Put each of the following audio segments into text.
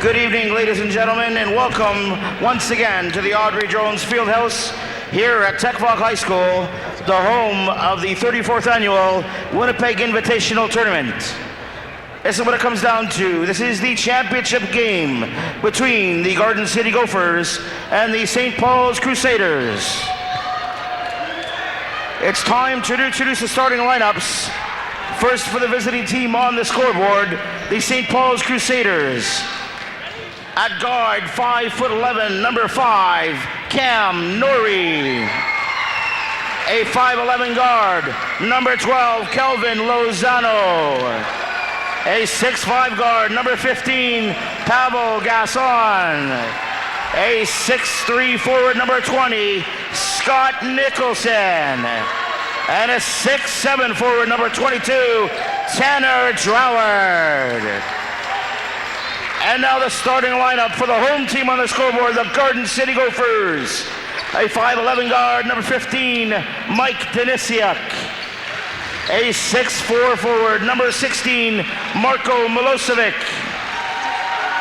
Good evening, ladies and gentlemen, and welcome once again to the Audrey Jones Fieldhouse here at Techvoc High School, the home of the 34th annual Winnipeg Invitational Tournament. This is what it comes down to. This is the championship game between the Garden City Gophers and the St. Paul's Crusaders. It's time to introduce the starting lineups. First, for the visiting team on the scoreboard, the St. Paul's Crusaders. At guard, 5'11", number 5, Cam Norrie. A 5'11" guard, number 12, Kelvin Lozano. A 6'5" guard, number 15, Pavel Gasson. A 6'3" forward, number 20, Scott Nicholson. And a 6'7" forward, number 22, Tanner Droward. And now the starting lineup for the home team on the scoreboard, the Garden City Gophers. A 5'11" guard, number 15, Mike Denisiak. A 6'4" forward, number 16, Marko Milosevic.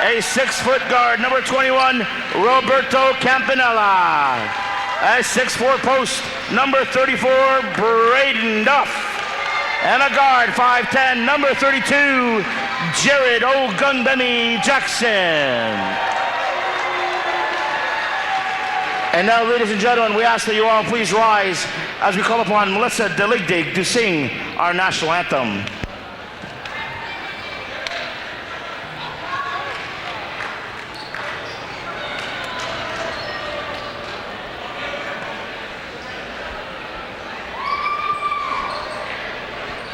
A 6-foot guard, number 21, Roberto Campanella. A 6'4" post, number 34, Braden Duff. And a guard, 5'10", number 32, Jared Ogunbemi Jackson. And now, ladies and gentlemen, we ask that you all please rise as we call upon Melissa Deligdig to sing our national anthem.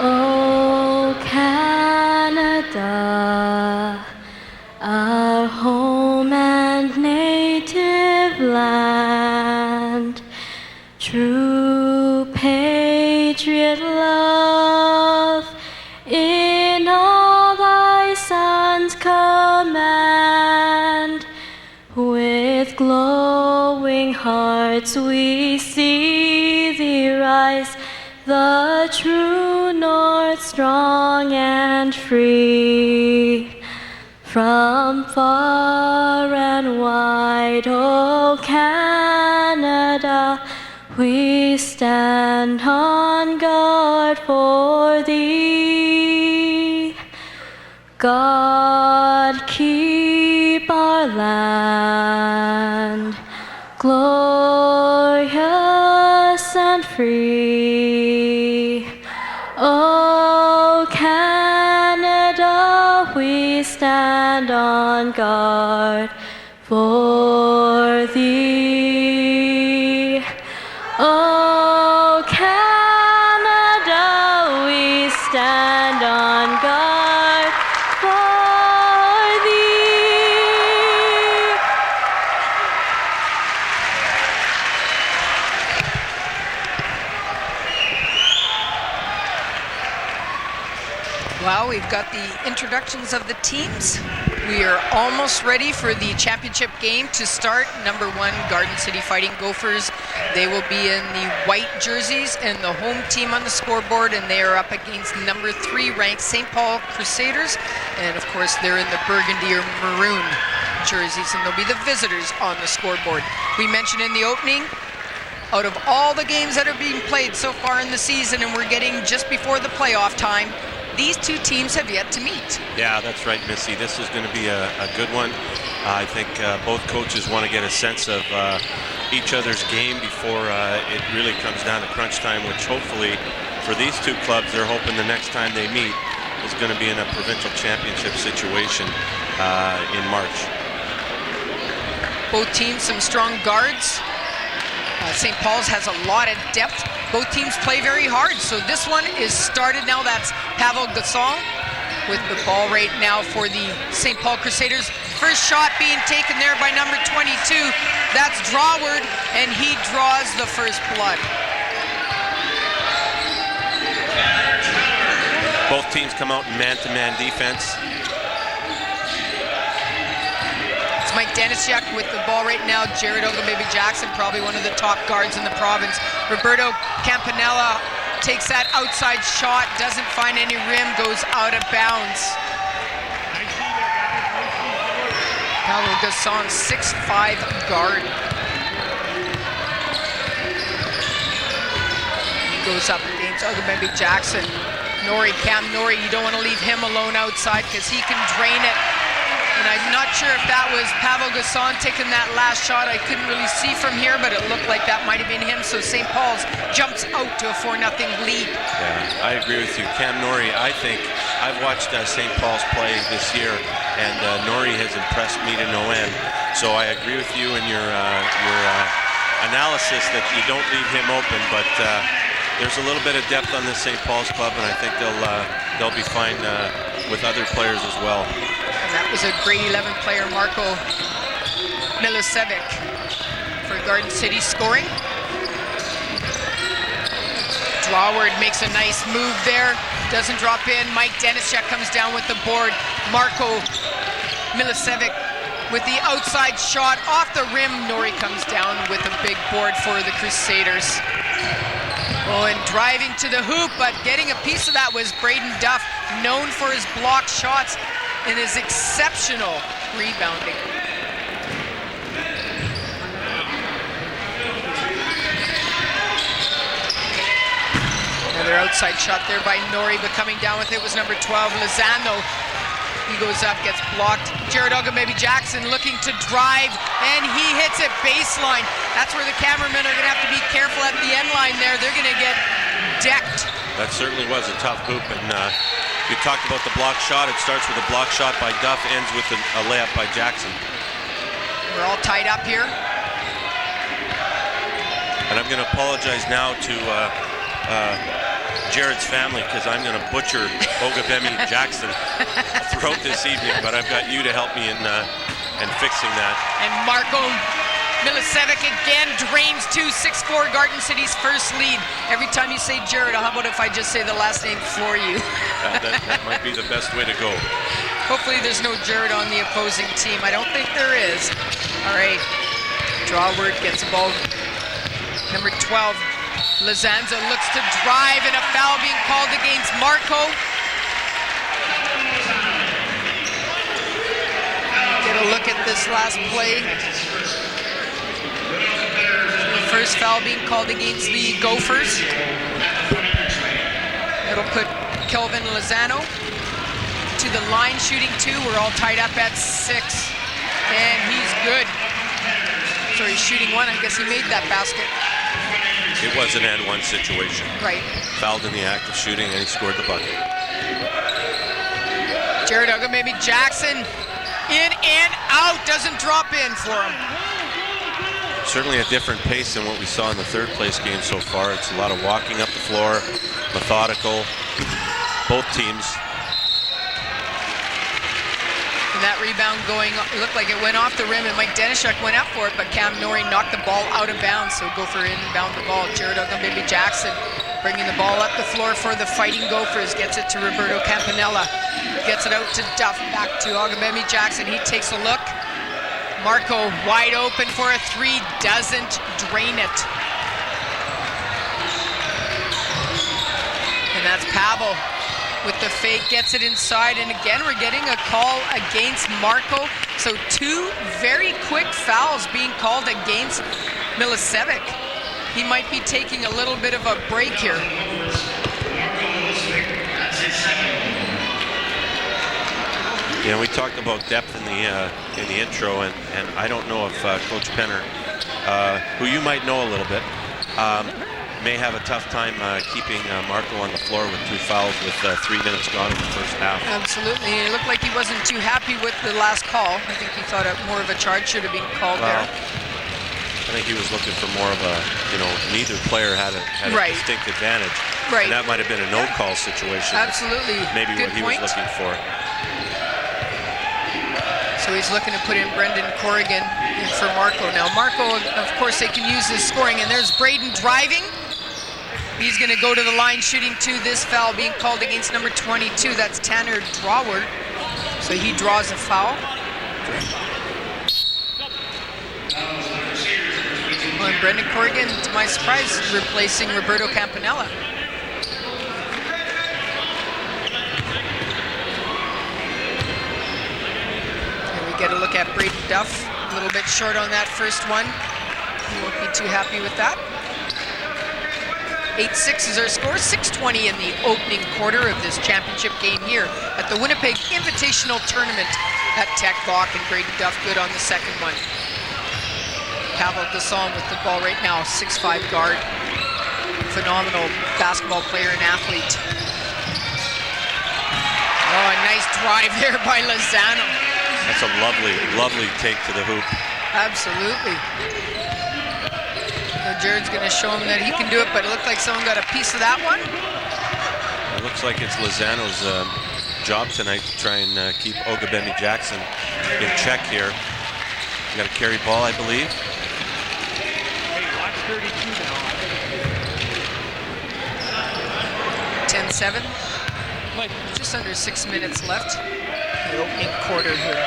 Oh, Canada, our home and native land, true patriot love in all thy sons command. With glowing hearts we see thee rise, the true north, strong and free. From far and wide, O Canada, we stand on guard for thee. God keep our land glorious and free. O Canada, we stand on guard for thee. O Canada, we stand on guard for thee. Well, we've got the introductions of the teams. We are almost ready for the championship game to start. Number 1, Garden City Fighting Gophers. They will be in the white jerseys and the home team on the scoreboard, and they are up against number 3 ranked St. Paul Crusaders. And of course, they're in the burgundy or maroon jerseys, and they'll be the visitors on the scoreboard. We mentioned in the opening, out of all the games that are being played so far in the season, and we're getting just before the playoff time, these two teams have yet to meet. Yeah, that's right, Missy. This is going to be a good one. I think both coaches want to get a sense of each other's game before it really comes down to crunch time, which hopefully for these two clubs, they're hoping the next time they meet is going to be in a provincial championship situation in March. Both teams, some strong guards. St. Paul's has a lot of depth. Both teams play very hard, so this one is started now. That's Pavel Gasol with the ball right now for the St. Paul Crusaders. First shot being taken there by number 22. That's Draward, and he draws the first blood. Both teams come out in man-to-man defense. It's Mike Denisiak with the ball right now. Jared Ogunbemi Jackson, probably one of the top guards in the province. Roberto Campanella takes that outside shot, doesn't find any rim, goes out of bounds. Pavel Gasson, 6'5" guard. He goes up against Agamembe Jackson. Cam Norrie, you don't want to leave him alone outside because he can drain it. And I'm not sure if that was Pavel Gasson taking that last shot. I couldn't really see from here, but it looked like that might have been him. So St. Paul's jumps out to a 4-0 lead. Yeah, I agree with you. Cam Norrie, I think, I've watched St. Paul's play this year, and Norrie has impressed me to no end. So I agree with you in your analysis that you don't leave him open, but there's a little bit of depth on this St. Paul's club, and I think they'll be fine with other players as well. And that was a grade 11 player, Marko Milicevic, for Garden City scoring. Draward makes a nice move there, doesn't drop in. Mike Denishek comes down with the board. Marko Milicevic with the outside shot off the rim. Norrie comes down with a big board for the Crusaders. Oh, and driving to the hoop, but getting a piece of that was Braden Duff, known for his block shots and his exceptional rebounding. Another outside shot there by Norrie, but coming down with it was number 12, Lozano. He goes up, gets blocked. Jared Agamembe Jackson looking to drive, and he hits it baseline. That's where the cameramen are gonna have to be careful at the end line there. They're gonna get decked. That certainly was a tough hoop, and you talked about the block shot. It starts with a block shot by Duff, ends with a layup by Jackson. We're all tied up here. And I'm going to apologize now to Jared's family, because I'm going to butcher Agamembe Jackson throughout this evening, but I've got you to help me in fixing that. And Marko Milicevic again drains 6-4, Garden City's first lead. Every time you say Jared, how about if I just say the last name for you? That might be the best way to go. Hopefully there's no Jared on the opposing team. I don't think there is. All right, Draward gets the ball. Number 12, Lizanza looks to drive, and a foul being called against Marko. Get a look at this last play. The first foul being called against the Gophers. It'll put Kelvin Lozano to the line shooting 2. We're all tied up at 6, and he's good. So he's shooting 1. I guess he made that basket. It was an and-one situation. Right. Fouled in the act of shooting, and he scored the bucket. Jared Agamembe Jackson in and out, doesn't drop in for him. Certainly a different pace than what we saw in the third place game so far. It's a lot of walking up the floor, methodical, both teams. And that rebound going, it looked like it went off the rim, and Mike Denishek went up for it, but Cam Norrie knocked the ball out of bounds, so Gopher inbound the ball. Jared Agamembe Jackson bringing the ball up the floor for the Fighting Gophers, gets it to Roberto Campanella, gets it out to Duff, back to Agamembe Jackson. He takes a look. Marko wide open for a 3, doesn't drain it. And that's Pavel with the fake, gets it inside, and again we're getting a call against Marko. So 2 very quick fouls being called against Milicevic. He might be taking a little bit of a break here. Yeah, we talked about depth in the intro, and I don't know if Coach Penner, who you might know a little bit, may have a tough time keeping Marko on the floor with 2 fouls with 3 minutes gone in the first half. Absolutely. It looked like he wasn't too happy with the last call. I think he thought more of a charge should have been called there. I think he was looking for more of a, neither player had a distinct advantage. Right. And that might have been a no-call situation. Absolutely. Maybe Good what he point. was looking for. So he's looking to put in Brendan Corrigan in for Marko. Now Marko, of course, they can use his scoring, and there's Braden driving. He's going to go to the line shooting 2. This foul being called against number 22. That's Tanner Draward. So he draws a foul. Well, and Brendan Corrigan, to my surprise, replacing Roberto Campanella. Here we Get a look at Braden Duff, a little bit short on that first one. He won't be too happy with that. 8-6 is our score, 6:20 in the opening quarter of this championship game here at the Winnipeg Invitational Tournament at Tech Bach, and Braden Duff good on the second one. Pavel Gasson with the ball right now, 6'5" guard. Phenomenal basketball player and athlete. Oh, a nice drive there by Lozano. That's a lovely, lovely take to the hoop. Absolutely. So Jared's going to show him that he can do it, but it looked like someone got a piece of that one. It looks like it's Lozano's job tonight to try and keep Ogabemi Jackson in check here. Got a carry ball, I believe. 10-7. Just under 6 minutes left. The opening quarter here.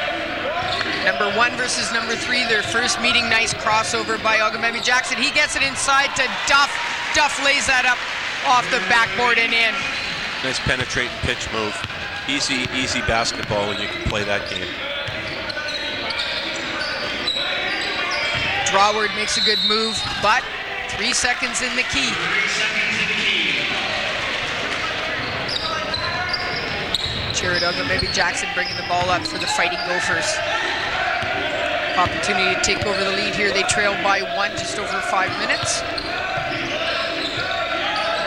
Number 1 versus number 3, their first meeting. Nice crossover by Ogabemi Jackson. He gets it inside to Duff. Duff lays that up off the backboard and in. Nice penetrating pitch move. Easy, easy basketball when you can play that game. Draward makes a good move, but 3 seconds in the key. Jared Ogabemi Jackson bringing the ball up for the Fighting Gophers. Opportunity to take over the lead here. They trail by 1, just over 5 minutes.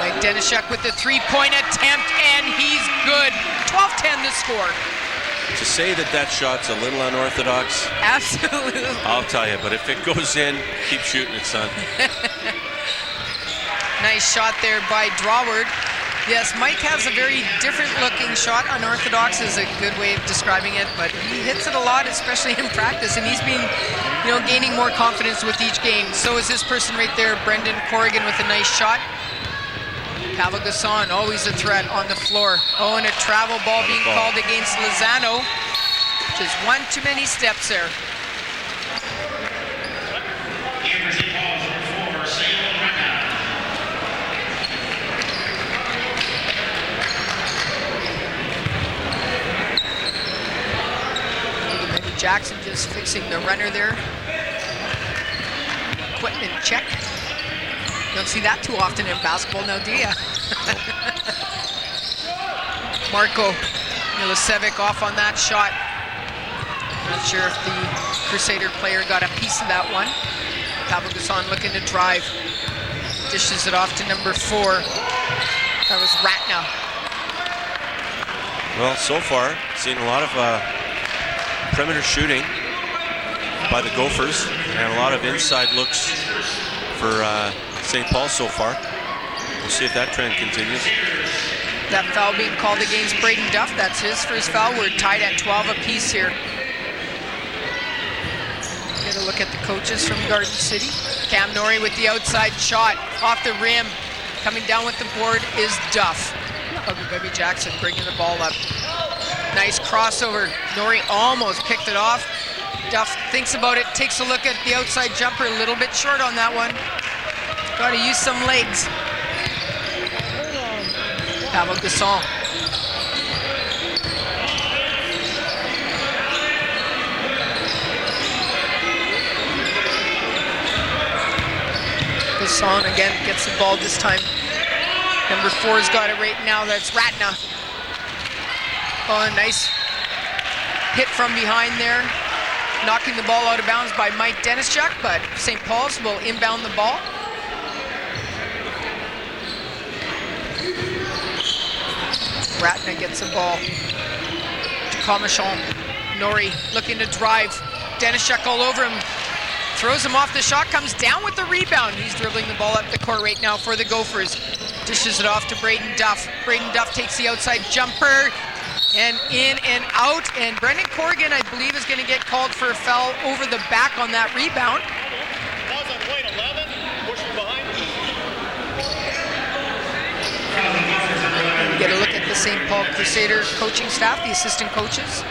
Mike Denishuk with the three-point attempt, and he's good. 12-10 the score. To say that that shot's a little unorthodox, Absolutely. I'll tell you, but if it goes in, keep shooting it, son. Nice shot there by Draward. Yes, Mike has a very different looking shot. Unorthodox is a good way of describing it, but he hits it a lot, especially in practice, and he's been, gaining more confidence with each game. So is this person right there, Brendan Corrigan, with a nice shot. Pavel Gasson, always a threat on the floor. Oh, and a travel ball being called against Lozano. Just one too many steps there. Jackson just fixing the runner there. Equipment check. You don't see that too often in basketball now, do you? Marko Milicevic off on that shot. Not sure if the Crusader player got a piece of that one. Pavel Gasson looking to drive. Dishes it off to number 4. That was Ratna. Well, so far, seen a lot of perimeter shooting by the Gophers and a lot of inside looks for St. Paul so far. We'll see if that trend continues. That foul being called against Braden Duff. That's his first foul. We're tied at 12 apiece here. Get a look at the coaches from Garden City. Cam Norrie with the outside shot off the rim. Coming down with the board is Duff. Ogabemi Jackson bringing the ball up. Nice crossover. Norrie almost picked it off. Duff thinks about it, takes a look at the outside jumper, a little bit short on that one. Got to use some legs. Pavel Gasson. Gasson again gets the ball this time. Number 4's got it right now. That's Ratna. Oh, a nice hit from behind there. Knocking the ball out of bounds by Mike Denishuk, but St. Paul's will inbound the ball. Ratna gets the ball to Comachon. Norrie looking to drive. Denishuk all over him. Throws him off the shot, comes down with the rebound. He's dribbling the ball up the court right now for the Gophers. Dishes it off to Braden Duff. Braden Duff takes the outside jumper. And in and out, and Brendan Corrigan, I believe, is going to get called for a foul over the back on that rebound. We get a look at the St. Paul Crusader coaching staff, the assistant coaches.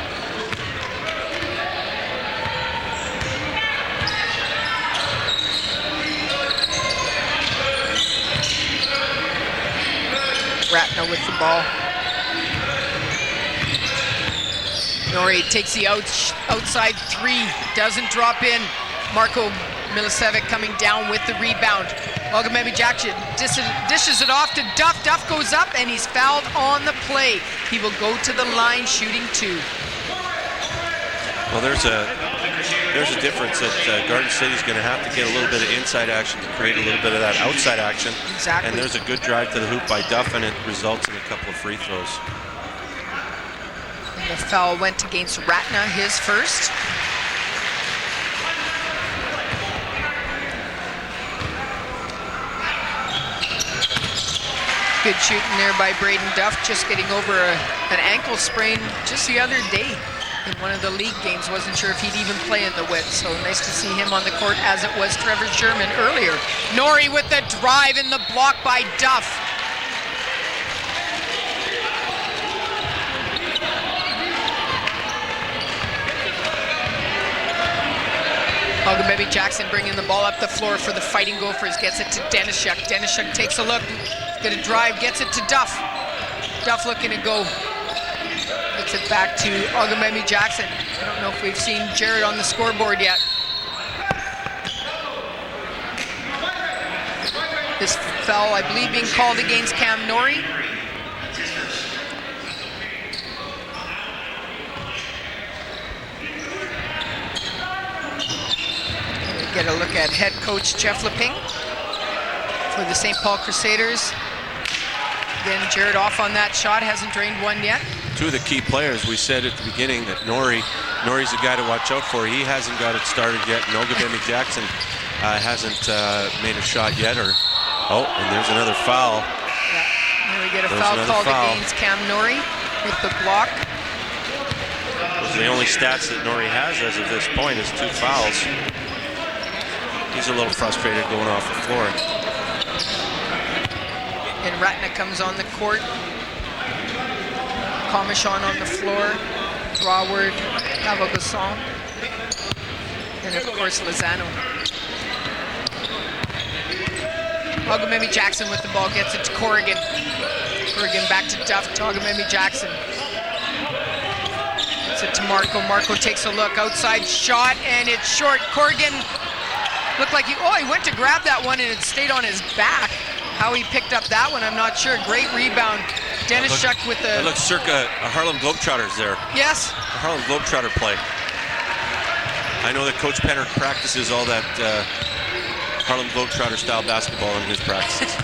Ratna with the ball. Norrie takes the outside three, doesn't drop in. Marco Milicevic coming down with the rebound. Ogumemi Jackson dishes it off to Duff. Duff goes up and he's fouled on the play. He will go to the line shooting 2. Well, there's a difference that Garden City's going to have to get a little bit of inside action to create a little bit of that outside action. Exactly. And there's a good drive to the hoop by Duff, and it results in a couple of free throws. And the foul went against Ratna, his first. Good shooting there by Braden Duff, just getting over an ankle sprain just the other day in one of the league games. Wasn't sure if he'd even play in the Wit, so nice to see him on the court, as it was Trevor Sherman earlier. Norrie with the drive in the block by Duff. Ogumemi Jackson bringing the ball up the floor for the Fighting Gophers, gets it to Denishuk. Denishuk takes a look, gonna drive, gets it to Duff. Duff looking to go. Gets it back to Ogumemi Jackson. I don't know if we've seen Jared on the scoreboard yet. This foul, I believe, being called against Cam Norrie. Get a look at head coach Jeff Leping for the St. Paul Crusaders. Again, Jared off on that shot, hasn't drained one yet. Two of the key players, we said at the beginning that Norrie's a guy to watch out for. He hasn't got it started yet. Ogumemi Jackson hasn't made a shot yet. And there's another foul. Yeah, and we get a foul called against Cam Norrie with the block. Those are the only stats that Norrie has as of this point, is 2 fouls. He's a little frustrated going off the floor. And Ratna comes on the court. Commichon on the floor. Drawward, Cavagasson. And of course, Lozano. Ogumemi Jackson with the ball, gets it to Corrigan. Corrigan back to Duff, to Ogumemi Jackson. Gets it to Marco. Marco takes a look, outside shot, and it's short. Corrigan looked like he went to grab that one and it stayed on his back. How he picked up that one, I'm not sure. Great rebound. Denishuk with the... It looks circa a Harlem Globetrotters there. Yes. A Harlem Globetrotter play. I know that Coach Penner practices all that Harlem Globetrotter style basketball in his practices.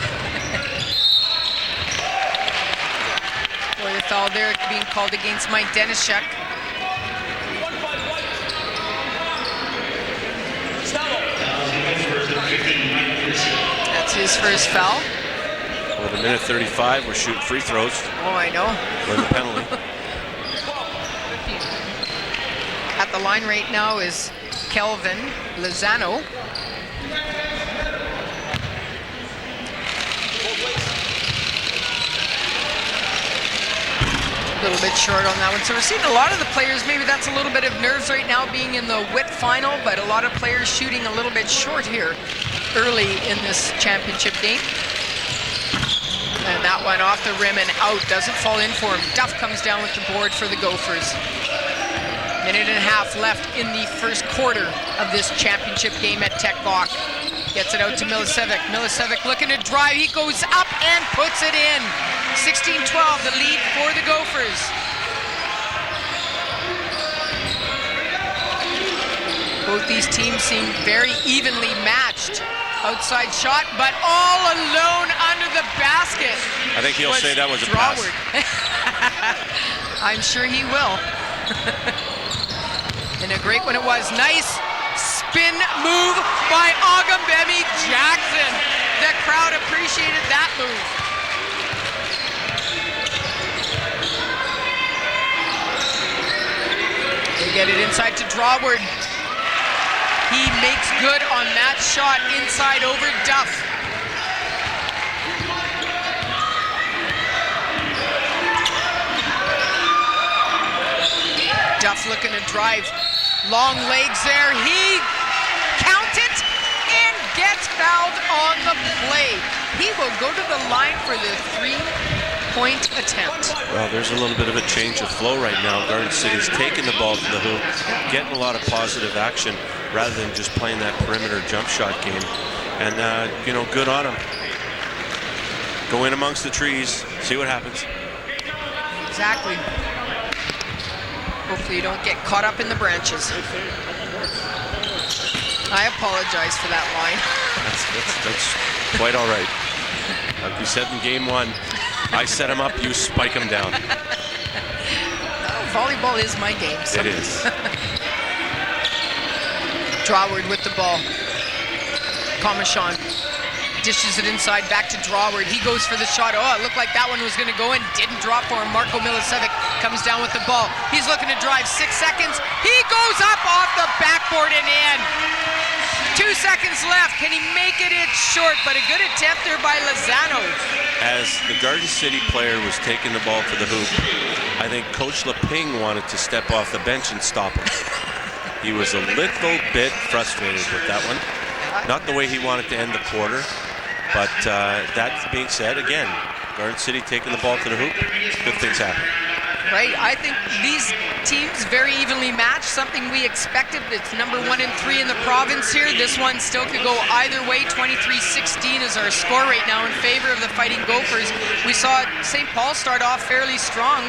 Boy, the foul there being called against Mike Denishuk. That's his first foul. With a minute 35, we're shooting free throws. Oh, I know. For the penalty. At the line right now is Kelvin Lozano. A little bit short on that one. So we're seeing a lot of the players, maybe that's a little bit of nerves right now being in the WIT final, but a lot of players shooting a little bit short here early in this championship game. And that one off the rim and out, doesn't fall in for him. Duff comes down with the board for the Gophers. Minute and a half left in the first quarter of this championship game at Tech Bach. Gets it out to Milicevic. Milicevic looking to drive. He goes up and puts it in. 16-12, the lead for the Gophers. Both these teams seem very evenly matched. Outside shot, but all alone under the basket. I think he'll say that was a pass. I'm sure he will. And a great one it was. Nice spin move by Ogumemi Jackson. The crowd appreciated that move. They get it inside to Drawward. He makes good on that shot inside over Duff. Duff looking to drive. Long legs there. He counts it and gets fouled on the play. He will go to the line for the 3 3-point attempt. Well, there's a little bit of a change of flow right now. Garden City's taking the ball to the hoop, getting a lot of positive action rather than just playing that perimeter jump shot game. And, good on them. Go in amongst the trees, see what happens. Exactly. Hopefully you don't get caught up in the branches. I apologize for that line. That's quite all right. Like we said in game one, I set him up, you spike him down. Volleyball is my game. So. It is. Draward with the ball. Comachon dishes it inside, back to Draward. He goes for the shot. Oh, it looked like that one was going to go in. Didn't drop for him. Marco Milicevic comes down with the ball. He's looking to drive. 6 seconds. He goes up off the backboard and in. 2 seconds left. Can he make it? It's short, but a good attempt there by Lozano. As the Garden City player was taking the ball to the hoop, I think Coach Leping wanted to step off the bench and stop him. He was a little bit frustrated with that one. Not the way he wanted to end the quarter, but that being said, again, Garden City taking the ball to the hoop, good things happen. Right, I think these teams very evenly matched, something we expected. It's number 1 and 3 in the province here. This one still could go either way. 23-16 is our score right now in favor of the Fighting Gophers. We saw St. Paul start off fairly strong,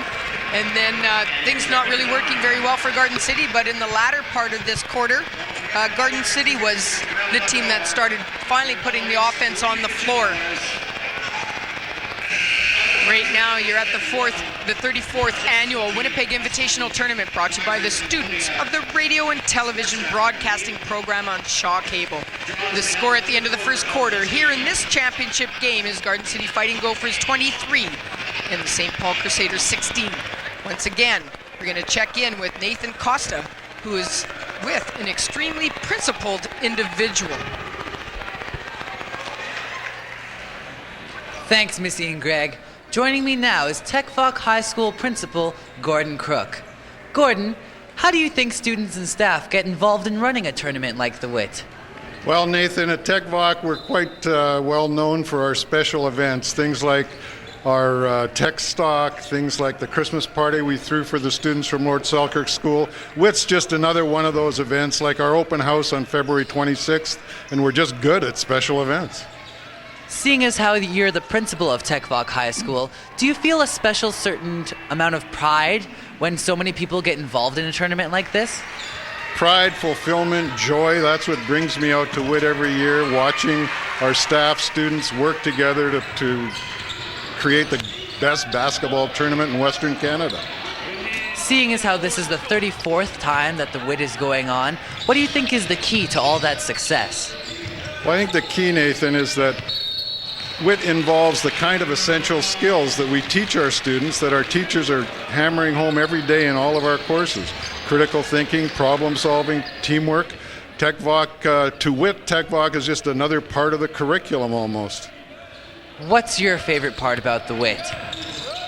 and then things not really working very well for Garden City, but in the latter part of this quarter, Garden City was the team that started finally putting the offense on the floor. Right now, you're at the 34th annual Winnipeg Invitational Tournament, brought to you by the students of the radio and television broadcasting program on Shaw Cable. The score at the end of the first quarter here in this championship game is Garden City Fighting Gophers 23 and the St. Paul Crusaders 16. Once again, we're going to check in with Nathan Costa, who is with an extremely principled individual. Thanks, Missy and Greg. Joining me now is Techvoc High School Principal Gordon Crook. Gordon, how do you think students and staff get involved in running a tournament like the WIT? Well, Nathan, at TechVoc, we're quite well known for our special events, things like our tech stock, things like the Christmas party we threw for the students from Lord Selkirk School. WIT's just another one of those events, like our open house on February 26th, and we're just good at special events. Seeing as how you're the principal of Techvoc High School, do you feel a special certain amount of pride when so many people get involved in a tournament like this? Pride, fulfillment, joy, that's what brings me out to WIT every year, watching our staff, students work together to create the best basketball tournament in Western Canada. Seeing as how this is the 34th time that the WIT is going on, what do you think is the key to all that success? Well, I think the key, Nathan, is that WIT involves the kind of essential skills that we teach our students, that our teachers are hammering home every day in all of our courses. Critical thinking, problem solving, teamwork. TechVoc, to WIT, TechVoc is just another part of the curriculum almost. What's your favorite part about the WIT?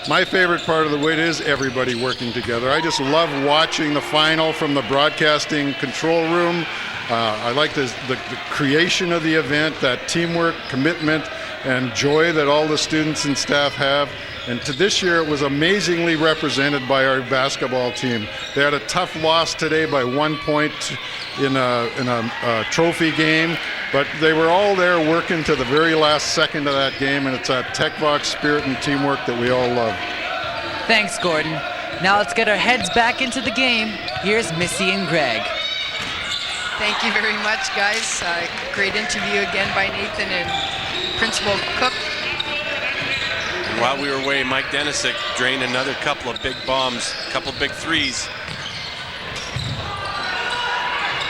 My favorite part of the WIT is everybody working together. I just love watching the final from the broadcasting control room. I like the creation of the event, that teamwork, commitment, and joy that all the students and staff have. And to this year, it was amazingly represented by our basketball team. They had a tough loss today by 1 point in a trophy game, but they were all there working to the very last second of that game, and it's that TechVoc spirit and teamwork that we all love. Thanks, Gordon. Now let's get our heads back into the game. Here's Missy and Greg. Thank you very much, guys. Great interview again by Nathan and Principal Cook. And while we were away, Mike Denisick drained another couple of big bombs, a couple big threes.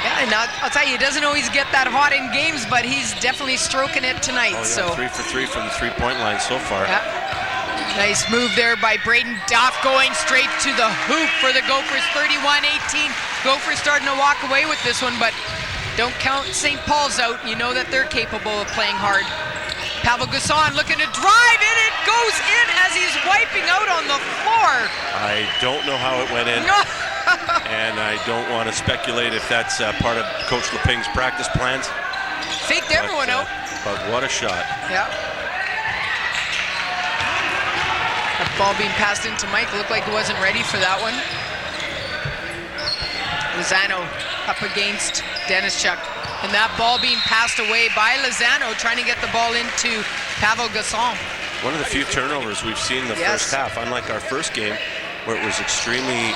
Yeah, and I'll tell you, he doesn't always get that hot in games, but he's definitely stroking it tonight. Oh, yeah, so 3 for 3 from the three-point line so far. Yeah. Nice move there by Braden Duff, going straight to the hoop for the Gophers, 31-18. Gophers starting to walk away with this one, but don't count St. Paul's out. You know that they're capable of playing hard. Pavel Gusson looking to drive, and it goes in as he's wiping out on the floor. I don't know how it went in, and I don't want to speculate if that's part of Coach Leping's practice plans. Faked everyone out. But what a shot. Yeah. Ball being passed into Mike. Looked like he wasn't ready for that one. Lozano up against Denischuk. And that ball being passed away by Lozano, trying to get the ball into Pavel Gasson. One of the few turnovers we've seen in the first half, unlike our first game, where it was extremely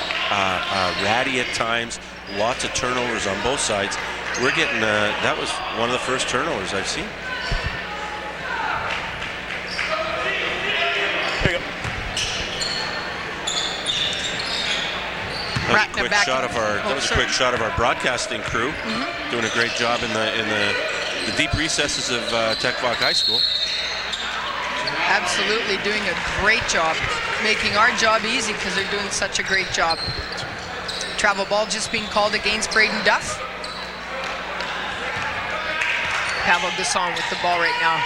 ratty at times, lots of turnovers on both sides. We're getting, that was one of the first turnovers I've seen. That was a quick shot of our. That was a quick shot of our broadcasting crew, doing a great job in the deep recesses of Tech-Voc High School. Absolutely, doing a great job, making our job easy because they're doing such a great job. Travel ball just being called against Braden Duff. Pavel Gasson with the ball right now.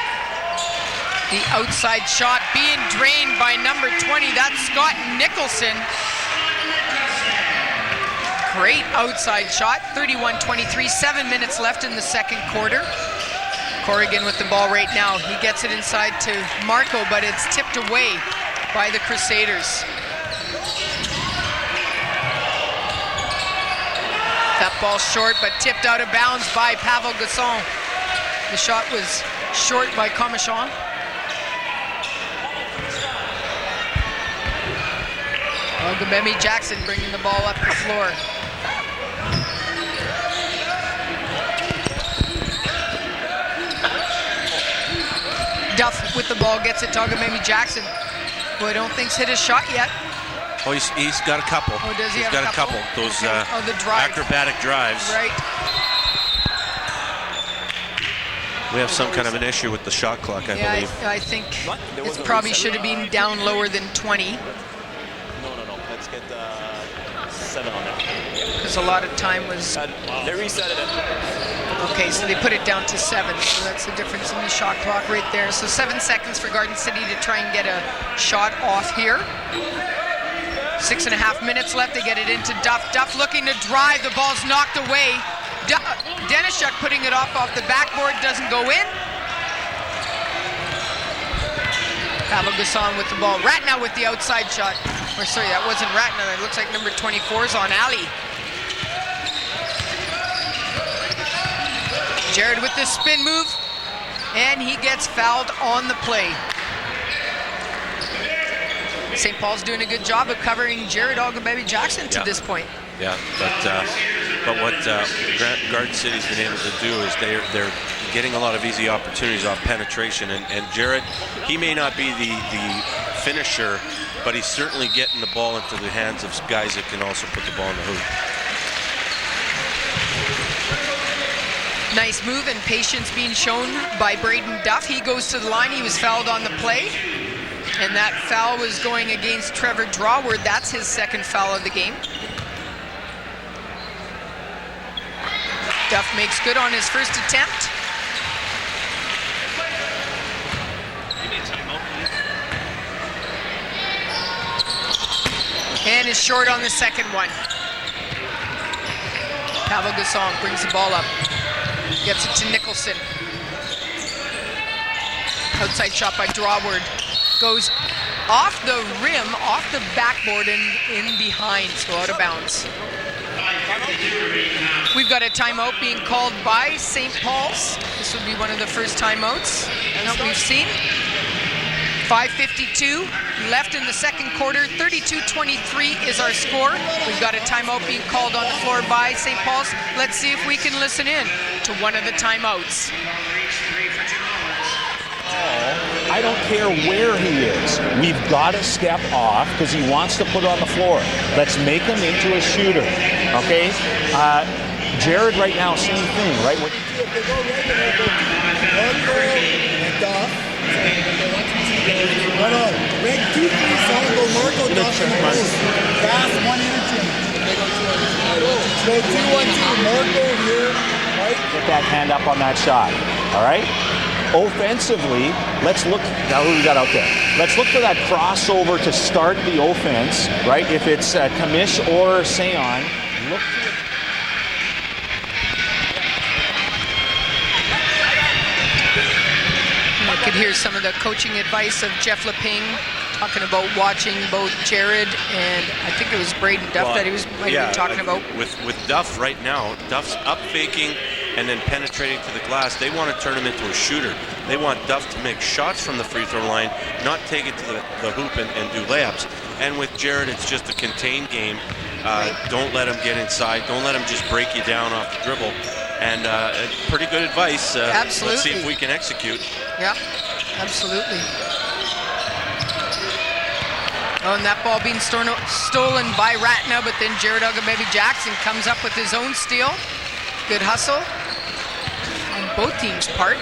The outside shot being drained by number 20. That's Scott Nicholson. Great outside shot, 31-23, 7 minutes left in the second quarter. Corrigan with the ball right now. He gets it inside to Marco, but it's tipped away by the Crusaders. That ball short, but tipped out of bounds by Pavel Gasson. The shot was short by Comachon. Ogumemi Jackson bringing the ball up the floor. Duff with the ball gets it to Ogumemi Jackson, who I don't think's hit his shot yet. Oh, he's got a couple. Oh, does he He's have got a couple? Those the drive. acrobatic drives. Right. We have some kind of an issue with the shot clock, I believe. I think it probably should have been down lower than 20. No. Let's get 7 on there. Because a lot of time was... They reset it. Okay, so they put it down to 7. So that's the difference in the shot clock right there. So 7 seconds for Garden City to try and get a shot off here. 6.5 minutes left. They get it into Duff. Duff looking to drive. The ball's knocked away. Denischuk putting it off the backboard, doesn't go in. Pavel Gasson with the ball. Ratna with the outside shot. Or sorry, that wasn't Ratna. That looks like number 24 is on Ali. Jared with the spin move, and he gets fouled on the play. St. Paul's doing a good job of covering Jared Ogumemi Jackson to this point. Yeah, but what Garden City's been able to do is they're getting a lot of easy opportunities off penetration, and Jared, he may not be the finisher, but he's certainly getting the ball into the hands of guys that can also put the ball in the hoop. Nice move and patience being shown by Braden Duff. He goes to the line. He was fouled on the play, and that foul was going against Trevor Drawward. That's his second foul of the game. Duff makes good on his first attempt. And is short on the second one. Pavel Gasson brings the ball up. Gets it to Nicholson. Outside shot by Drawward. Goes off the rim, off the backboard, and in behind, so out of bounds. We've got a timeout being called by St. Paul's. This would be one of the first timeouts that we've seen. 5:52 left in the second quarter. 32-23 is our score. We've got a timeout being called on the floor by St. Paul's. Let's see if we can listen in to one of the timeouts. I don't care where he is. We've got to step off because he wants to put it on the floor. Let's make him into a shooter, okay? Jared right now, same thing, right? Red 2-3 go Marco fast 1 interchange. Go 2-1-2 Marco here, right? Get that hand up on that shot, all right? Offensively, let's look, now who we got out there? Let's look for that crossover to start the offense, right? If it's Kamish or Seon, look for it. You could hear some of the coaching advice of Jeff Leping talking about watching both Jared and I think it was Braden Duff that he was might have been talking about. With Duff right now, Duff's up faking and then penetrating to the glass. They want to turn him into a shooter. They want Duff to make shots from the free throw line, not take it to the hoop and do layups. And with Jared, it's just a contained game. Don't let him get inside. Don't let him just break you down off the dribble. And pretty good advice. Absolutely. Let's see if we can execute. Yeah, absolutely. Oh, and that ball being stolen by Ratna, but then Jared Jackson comes up with his own steal. Good hustle on both teams' part.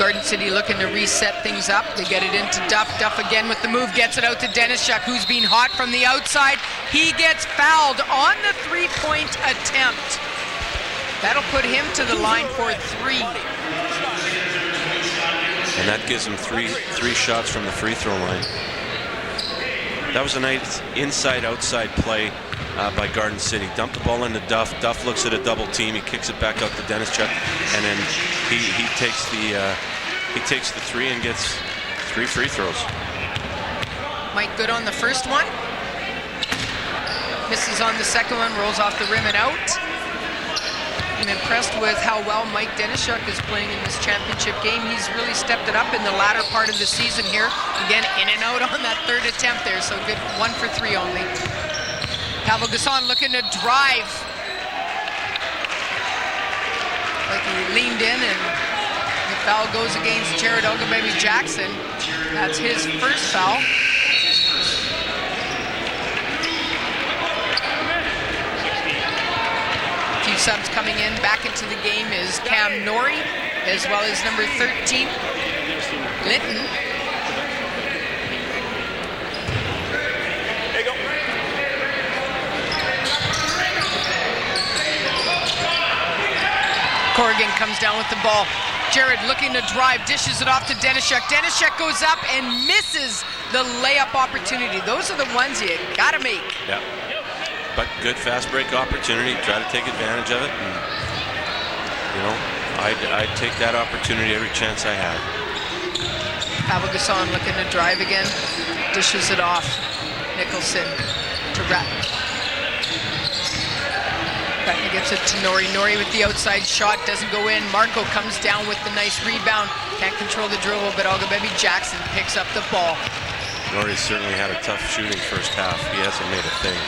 Garden City looking to reset things up. They get it into Duff. Duff again with the move, gets it out to Denishuk, who's been hot from the outside. He gets fouled on the three-point attempt. That'll put him to the line for 3. And that gives him three shots from the free throw line. That was a nice inside-outside play by Garden City. Dump the ball into Duff. Duff looks at a double team. He kicks it back out to Denishuk, and then he takes the 3 and gets 3 free throws. Mike Good on the first one. Misses on the second one. Rolls off the rim and out. I'm impressed with how well Mike Denishuk is playing in this championship game. He's really stepped it up in the latter part of the season here. Again, in and out on that third attempt there, so good. 1 for 3 only. Pavel Gasson looking to drive. Like he leaned in, and the foul goes against Jared Jackson. That's his first foul. Few subs coming in. Back into the game is Cam Norrie, as well as number 13, Linton. There you go. Corrigan comes down with the ball. Jared looking to drive, dishes it off to Denishuk. Denishuk goes up and misses the layup opportunity. Those are the ones you gotta make. Yeah. But good fast break opportunity. Try to take advantage of it. And, you know, I'd take that opportunity every chance I had. Pavel Gasson looking to drive again. Dishes it off. Nicholson to Ratna. Ratna gets it to Norrie. Norrie with the outside shot. Doesn't go in. Marco comes down with the nice rebound. Can't control the dribble, but Jackson picks up the ball. Norrie certainly had a tough shooting first half. He hasn't made a thing.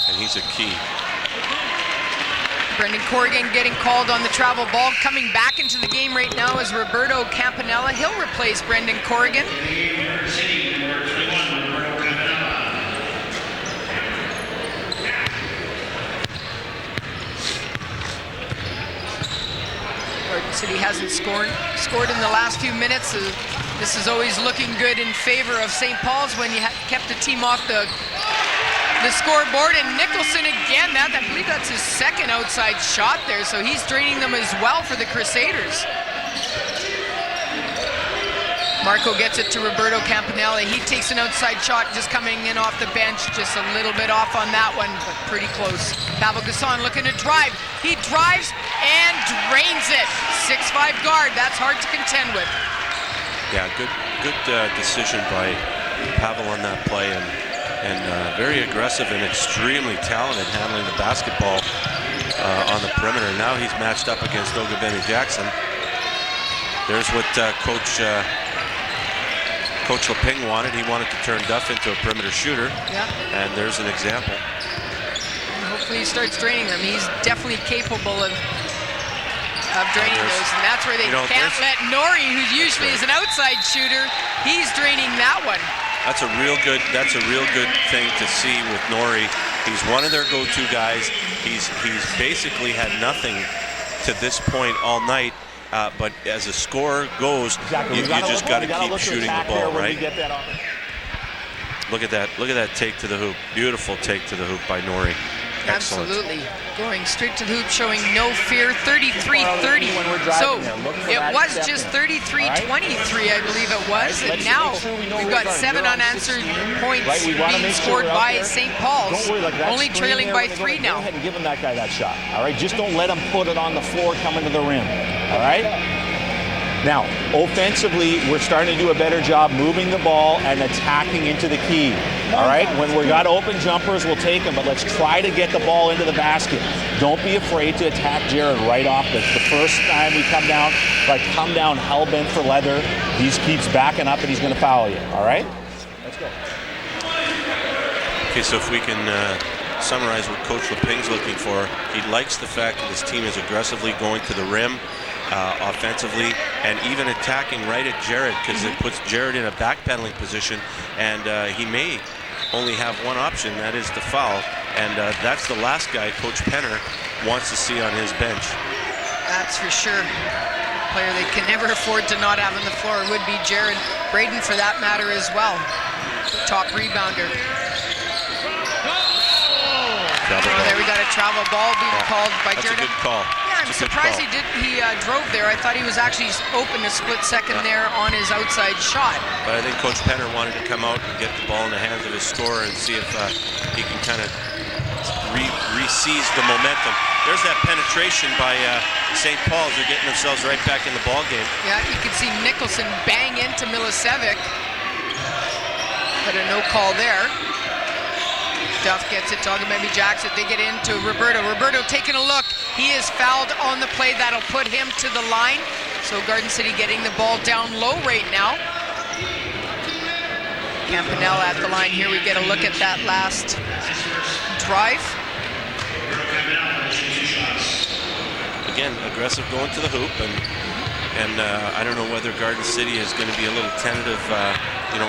And he's a key. Brendan Corrigan getting called on the travel ball. Coming back into the game right now is Roberto Campanella. He'll replace Brendan Corrigan. Garden City hasn't scored in the last few minutes. This is always looking good in favor of St. Paul's when you kept the team off the scoreboard. And Nicholson again, I believe that's his second outside shot there, so he's draining them as well for the Crusaders. Marco gets it to Roberto Campanella. He takes an outside shot, just coming in off the bench, just a little bit off on that one, but pretty close. Pavel Gasson looking to drive. He drives and drains it. 6'5" guard, that's hard to contend with. Yeah, good decision by Pavel on that play, and very aggressive and extremely talented handling the basketball on the perimeter. Now he's matched up against Jackson. There's what Coach Leping wanted. He wanted to turn Duff into a perimeter shooter. Yeah. And there's an example. And hopefully he starts draining them. He's definitely capable of draining those, and that's where they can't let Norrie, who usually is an outside shooter, he's draining that one. That's a real good thing to see with Norrie. He's one of their go-to guys. He's basically had nothing to this point all night. But as a scorer goes, you just got to keep shooting the ball, right? Look at that take to the hoop. Beautiful take to the hoop by Norrie. Excellent. Absolutely. Going straight to the hoop, showing no fear. 33-30. So it was just 33-23, I believe it was. And now we've got 7 unanswered points being scored by St. Paul's. Only trailing by 3 now. Go ahead and give him that guy that shot. All right, just don't let him put it on the floor coming to the rim. All right. Now, offensively, we're starting to do a better job moving the ball and attacking into the key. All right? When we got open jumpers, we'll take them, but let's try to get the ball into the basket. Don't be afraid to attack Jared right off the first time we come down, hell-bent for leather. He keeps backing up and he's going to foul you. All right? Let's go. Okay, so if we can summarize what Coach Leping's looking for, he likes the fact that his team is aggressively going to the rim offensively and even attacking right at Jared, because it puts Jared in a backpedaling position, and he may only have one option, that is the foul, and that's the last guy Coach Penner wants to see on his bench. That's for sure. Player they can never afford to not have on the floor would be Jared. Braden, for that matter, as well. Top rebounder. There we got a travel ball being called by Jared. That's a good call. Yeah, I'm surprised he drove there. I thought he was actually open a split second there on his outside shot. But I think Coach Penner wanted to come out and get the ball in the hands of his scorer and see if he can kind of re-seize the momentum. There's that penetration by St. Paul's. They're getting themselves right back in the ball game. Yeah, you can see Nicholson bang into Milicevic. But a no call there. Duff gets it to Agamemnon Jackson. They get into Roberto. Roberto taking a look. He is fouled on the play. That'll put him to the line. So Garden City getting the ball down low right now. Campanella at the line here. We get a look at that last drive. Again, aggressive going to the hoop, and I don't know whether Garden City is going to be a little tentative,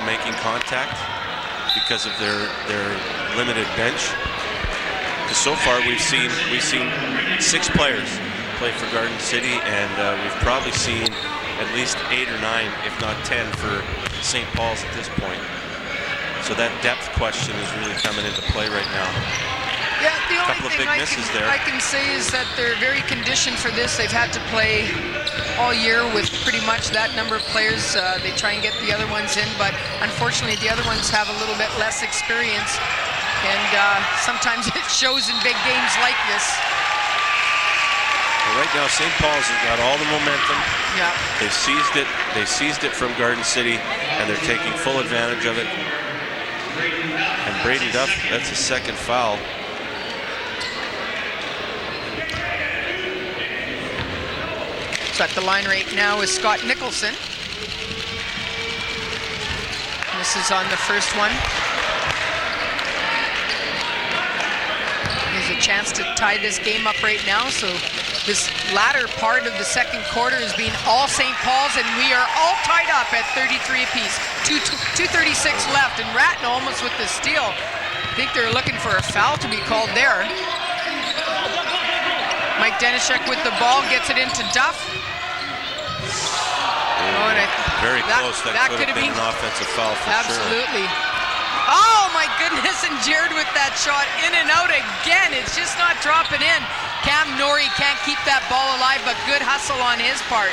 making contact because of their limited bench. Because so far we've seen 6 players play for Garden City, and we've probably seen at least 8 or 9, if not 10, for St. Paul's at this point. So that depth question is really coming into play right now. Yeah, the only Couple of thing big misses there. I can say is that they're very conditioned for this. They've had to play all year with pretty much that number of players. They try and get the other ones in, but unfortunately the other ones have a little bit less experience, and sometimes it shows in big games like this. Well, right now St. Paul's has got all the momentum. Yeah. They've seized it. They seized it from Garden City, and they're taking full advantage of it. And Braden Duff, that's his second foul. At the line right now is Scott Nicholson. This is on the first one. There's a chance to tie this game up right now. So this latter part of the second quarter is being all St. Paul's, and we are all tied up at 33 apiece. 2:36 left, and Ratton almost with the steal. I think they're looking for a foul to be called there. Mike Denishek with the ball, gets it into Duff. Very close. That could have been an offensive foul for absolutely. Sure. Oh my goodness, and Jared with that shot in and out again. It's just not dropping in. Cam Norrie can't keep that ball alive, but good hustle on his part.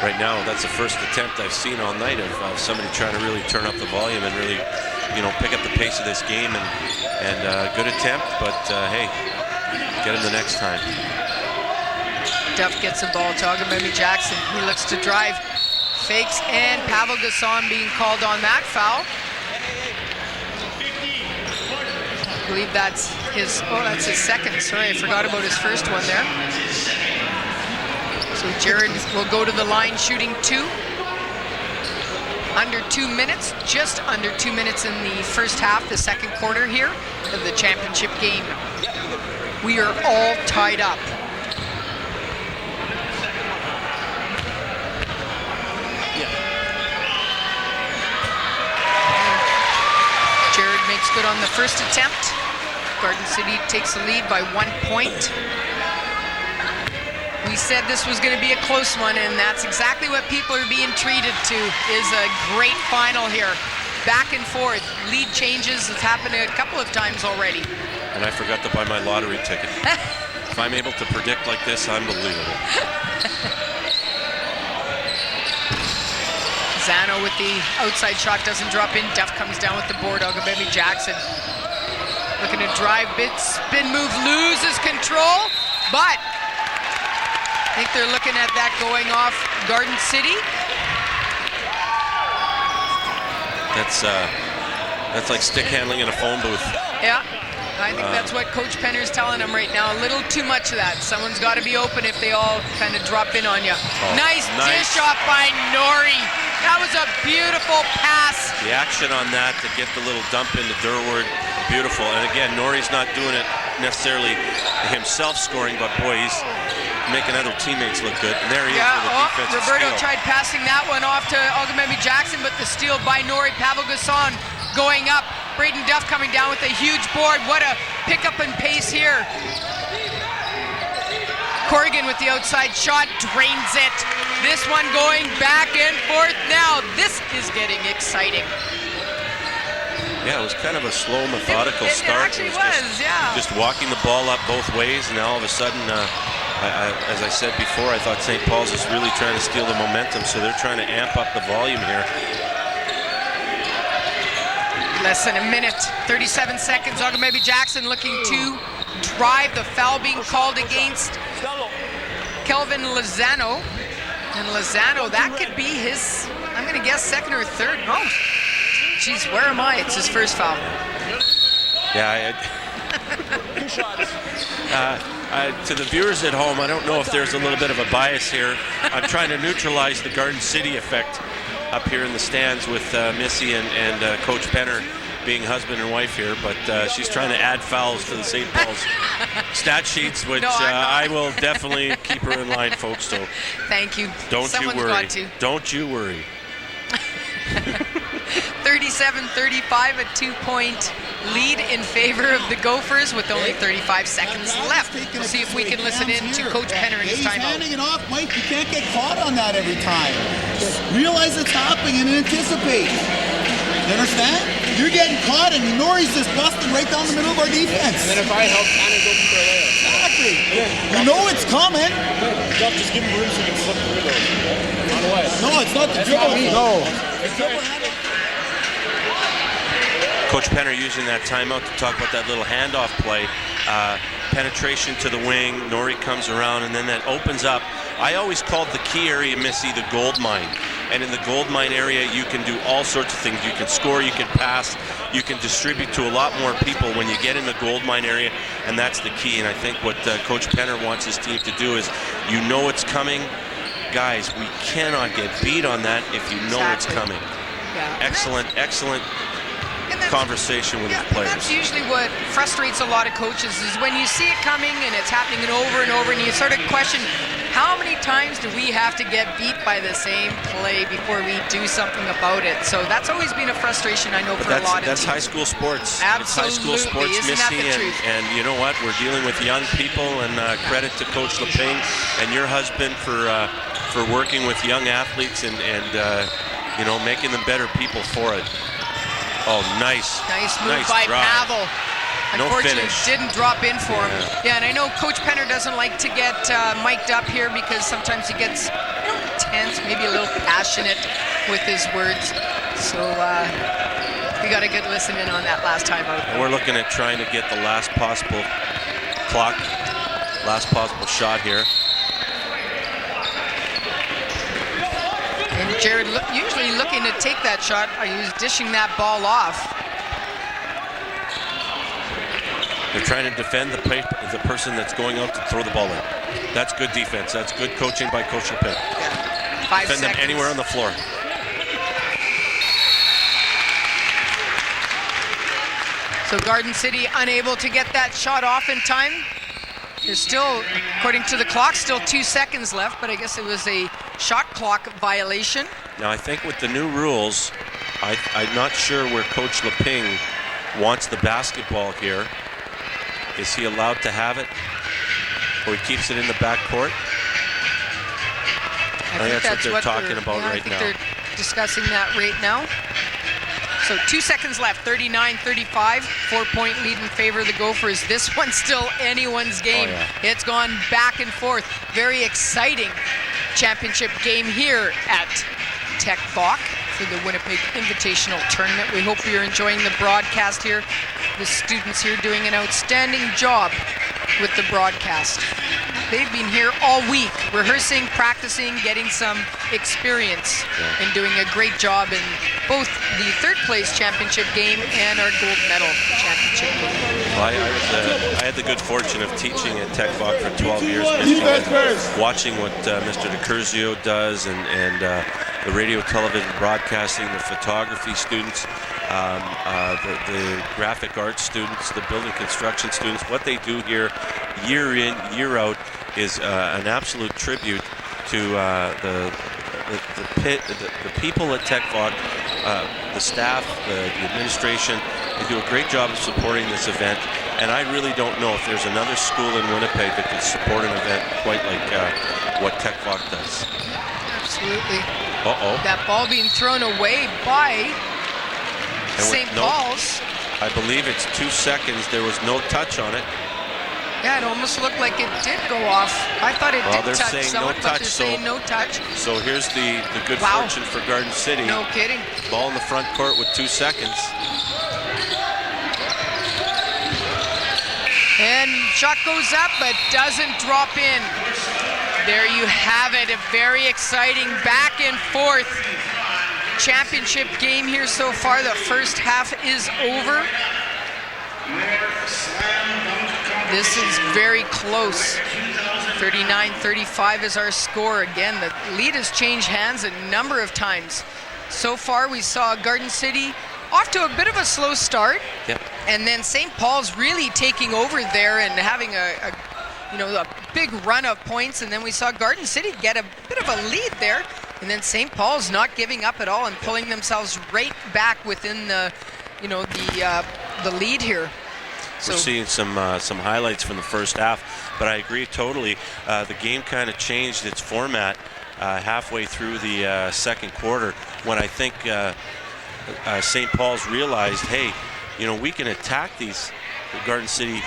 Right now, that's the first attempt I've seen all night of somebody trying to really turn up the volume and really, pick up the pace of this game. And good attempt, but hey, get him the next time. Duff gets the ball to Agamemnon Jackson. He looks to drive, fakes, and Pavel Gasson being called on that foul. I believe that's his second. Sorry, I forgot about his first one there. So Jared will go to the line shooting 2. Under 2 minutes, just under 2 minutes in the first half, the second quarter here of the championship game. We are all tied up. Jared makes good on the first attempt. Garden City takes the lead by 1 point. We said this was going to be a close one, and that's exactly what people are being treated to, is a great final here. Back and forth, lead changes. It's happened a couple of times already. And I forgot to buy my lottery ticket. If I'm able to predict like this, unbelievable. Zano with the outside shot doesn't drop in. Duff comes down with the board. Agamemnon Jackson looking to drive, bit spin move, loses control, but I think they're looking at that going off Garden City. That's like stick handling in a phone booth. Yeah, I think that's what Coach Penner's telling them right now. A little too much of that. Someone's got to be open if they all kind of drop in on you. Nice dish off by Norrie. That was a beautiful pass. The action on that to get the little dump into Durward, beautiful. And again, Norrie's not doing it necessarily himself scoring, but boy, he's making other teammates look good. And there he is with a defensive Roberto steal. tried passing that one off to Ogumemi Jackson, but the steal by Norrie. Pavel Gasson going up. Braden Duff coming down with a huge board. What a pickup and pace here. Corrigan with the outside shot, drains it. This one going back and forth now. This is getting exciting. Yeah, it was kind of a slow, methodical start. It actually was, just walking the ball up both ways, and now all of a sudden, as I said before, I thought St. Paul's is really trying to steal the momentum, so they're trying to amp up the volume here. Less than a minute, 37 seconds. Ogumemi Jackson looking to drive. The foul being called against Kelvin Lozano. And Lozano, that could be his, I'm going to guess, second or third. Oh, geez, where am I? It's his first foul. Yeah, to the viewers at home, I don't know if there's a little bit of a bias here. I'm trying to neutralize the Garden City effect up here in the stands with Missy and Coach Penner being husband and wife here, but she's trying to add fouls to the St. Paul's stat sheets, which I will definitely keep her in line, folks. So thank you. Don't Someone's you worry. got to. Don't you worry. 37-35, a 2-point lead in favor of the Gophers with only 35 seconds left. We'll see if we can listen in to Coach Penner in his timeout. Handing it off, Mike. You can't get caught on that every time. Just realize it's happening and anticipate. You understand? You're getting caught and Norrie's just busting right down the middle of our defense. And then if I help, Tanner goes for a layup. Exactly. Yeah. You know it's coming. Duff, just give him room so he can slip through those. On the way. No, it's not the dribble. No. Coach Penner using that timeout to talk about that little handoff play. Penetration to the wing, Norrie comes around, and then that opens up. I always called the key area, Missy, the gold mine. And in the gold mine area, you can do all sorts of things. You can score, you can pass, you can distribute to a lot more people when you get in the gold mine area, and that's the key. And I think what Coach Penner wants his team to do is, you know it's coming. Guys, we cannot get beat on that if you know it's coming. Yeah. Excellent conversation with his players. That's usually what frustrates a lot of coaches, is when you see it coming and it's happening over and over, and you sort of question, how many times do we have to get beat by the same play before we do something about it? So that's always been a frustration, I know, for a lot of that's teams. high school sports. Absolutely. It's high school sports, Isn't Missy, that the truth? and you know what? We're dealing with young people, and credit to Coach Leping and your husband for working with young athletes and you know, making them better people for it. Oh, nice Move by drive. Pavel. Unfortunately, finish. didn't drop in for him. Yeah, and I know Coach Penner doesn't like to get mic'd up here because sometimes he gets intense, maybe a little passionate with his words. So we got a good listen in on that last time out. And we're looking at trying to get the last possible shot here. And Jared usually looking to take that shot. He was dishing that ball off. They're trying to defend the person that's going out to throw the ball in. That's good defense. That's good coaching by Coach Leping. Yeah. 5 Defend seconds. them anywhere on the floor. So Garden City unable to get that shot off in time. There's still, according to the clock, still 2 seconds left, but I guess it was a shot clock violation. Now I think with the new rules, I'm not sure where Coach Leping wants the basketball here. Is he allowed to have it? Or he keeps it in the back court? I think that's what they're talking about right now. I think they're discussing that right now. So 2 seconds left, 39-35, 4-point lead in favor of the Gophers. This one's still anyone's game. Oh, yeah. It's gone back and forth. Very exciting championship game here at Tech Bach for the Winnipeg Invitational Tournament. We hope you're enjoying the broadcast here. The students here doing an outstanding job with the broadcast. they've been here all week, rehearsing, practicing, getting some experience, and doing a great job in both the third place championship game and our gold medal championship game. Well, I had the good fortune of teaching at Tech Voc for 12 years, Michigan, watching what Mr. DiCurzio does, and the radio, television broadcasting, the photography students, the graphic arts students, the building construction students. What they do here year in, year out is an absolute tribute to the people at Tech Voc, the staff, the administration. They do a great job of supporting this event, and I really don't know if there's another school in Winnipeg that could support an event quite like what Tech Voc does. Absolutely. Uh-oh. That ball being thrown away by St. Paul's. I believe it's 2 seconds. There was no touch on it. Yeah, it almost looked like it did go off. I thought it did touch saying someone, no but touch, they're saying no touch. So here's the good fortune for Garden City. No kidding. Ball in the front court with 2 seconds. And shot goes up, but doesn't drop in. There you have it, a very exciting back and forth championship game here so far. The first half is over. This is very close. 39-35 is our score. Again, the lead has changed hands a number of times. So far, we saw Garden City off to a bit of a slow start. Yep. And then St. Paul's really taking over there and having a big run of points. And then we saw Garden City get a bit of a lead there. And then St. Paul's not giving up at all and pulling themselves right back within the lead here. We're seeing some highlights from the first half, but I agree totally. The game kind of changed its format halfway through the second quarter when I think St. Paul's realized, hey, we can attack these Garden City,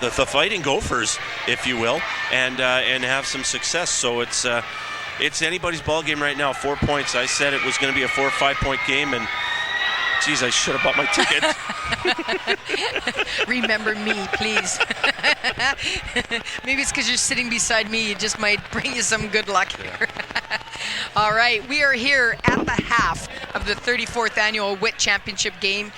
the Fighting Gophers, if you will, and have some success. So it's anybody's ball game right now. 4 points. I said it was going to be a 4 or 5 point game, and geez, I should have bought my ticket. Remember me, please. Maybe it's because you're sitting beside me. It just might bring you some good luck here. All right, we are here at the half of the 34th annual WIT Championship game.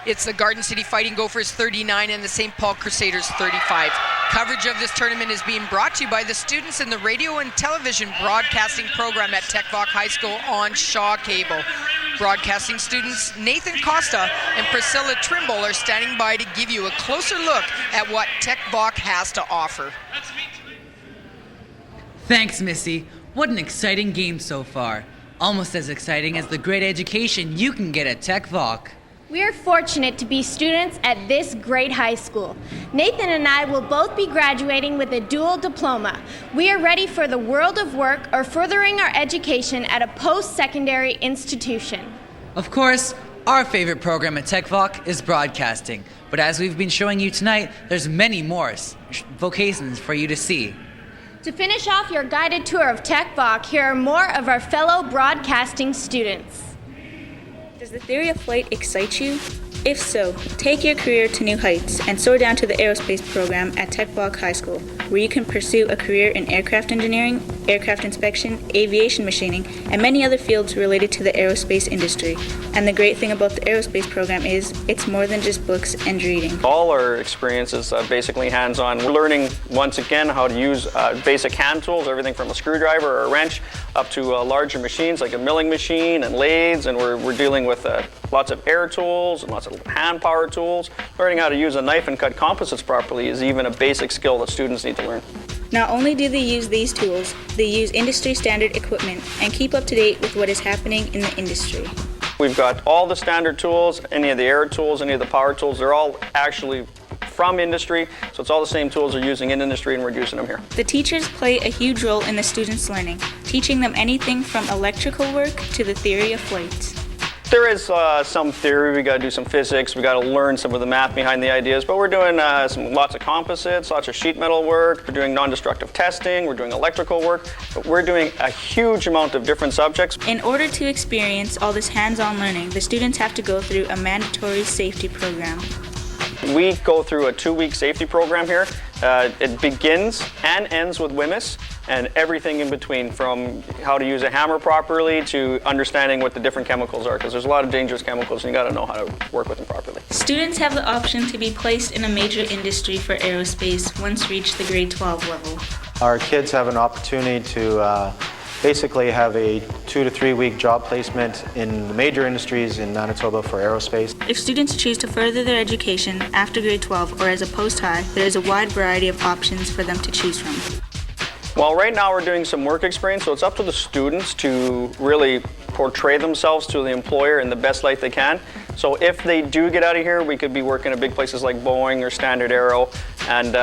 It's the Garden City Fighting Gophers 39 and the St. Paul Crusaders 35. Coverage of this tournament is being brought to you by the students in the radio and television broadcasting program at Tech Voc High School on Shaw Cable. Broadcasting students Nathan Costa and Priscilla Trimble are standing by to give you a closer look at what Tech Voc has to offer. Thanks, Missy. What an exciting game so far. Almost as exciting as the great education you can get at Tech Voc. We are fortunate to be students at this great high school. Nathan and I will both be graduating with a dual diploma. We are ready for the world of work or furthering our education at a post-secondary institution. Of course, our favorite program at Tech Voc is broadcasting. But as we've been showing you tonight, there's many more vocations for you to see. To finish off your guided tour of Tech Voc, here are more of our fellow broadcasting students. Does the theory of flight excite you? If so, take your career to new heights and soar down to the aerospace program at Tech Voc High School, where you can pursue a career in aircraft engineering, aircraft inspection, aviation machining, and many other fields related to the aerospace industry. And the great thing about the aerospace program is it's more than just books and reading. All our experience is basically hands-on. We're learning once again how to use basic hand tools, everything from a screwdriver or a wrench up to larger machines like a milling machine and lathes, and we're dealing with lots of air tools and lots of hand power tools. Learning how to use a knife and cut composites properly is even a basic skill that students need to learn. Not only do they use these tools, they use industry standard equipment and keep up to date with what is happening in the industry. We've got all the standard tools, any of the air tools, any of the power tools, they're all actually from industry, so it's all the same tools they're using in industry and we're using them here. The teachers play a huge role in the students' learning, teaching them anything from electrical work to the theory of flight. There is some theory, we got to do some physics, we got to learn some of the math behind the ideas, but we're doing lots of composites, lots of sheet metal work, we're doing non-destructive testing, we're doing electrical work, but we're doing a huge amount of different subjects. In order to experience all this hands-on learning, the students have to go through a mandatory safety program. We go through a 2-week safety program here. It begins and ends with WHMIS and everything in between, from how to use a hammer properly to understanding what the different chemicals are, because there's a lot of dangerous chemicals and you got to know how to work with them properly. Students have the option to be placed in a major industry for aerospace once reached the grade 12 level. Our kids have an opportunity to basically have a 2 to 3 week job placement in the major industries in Manitoba for aerospace. If students choose to further their education after grade 12 or as a post-high, there is a wide variety of options for them to choose from. Well, right now we're doing some work experience, so it's up to the students to really portray themselves to the employer in the best light they can. So if they do get out of here, we could be working at big places like Boeing or Standard Aero and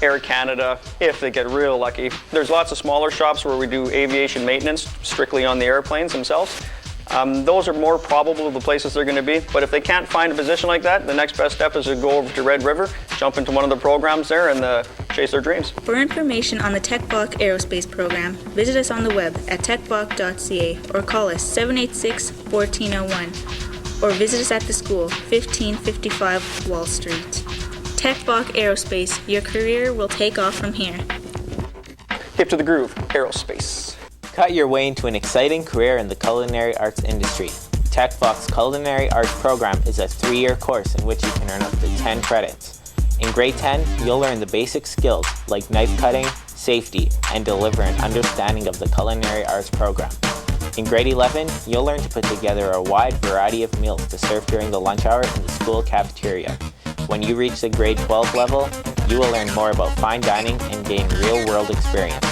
Air Canada, if they get real lucky. There's lots of smaller shops where we do aviation maintenance strictly on the airplanes themselves. Those are more probable the places they're going to be, but if they can't find a position like that, the next best step is to go over to Red River, jump into one of the programs there and chase their dreams. For information on the TechBach Aerospace program, visit us on the web at techbach.ca or call us 786-1401 or visit us at the school, 1555 Wall Street. TechBach Aerospace, your career will take off from here. Hip to the groove, aerospace. Cut your way into an exciting career in the culinary arts industry. TechBach's Culinary Arts program is a 3-year course in which you can earn up to 10 credits. In grade 10, you'll learn the basic skills like knife cutting, safety, and deliver an understanding of the culinary arts program. In grade 11, you'll learn to put together a wide variety of meals to serve during the lunch hour in the school cafeteria. When you reach the grade 12 level, you will learn more about fine dining and gain real-world experience.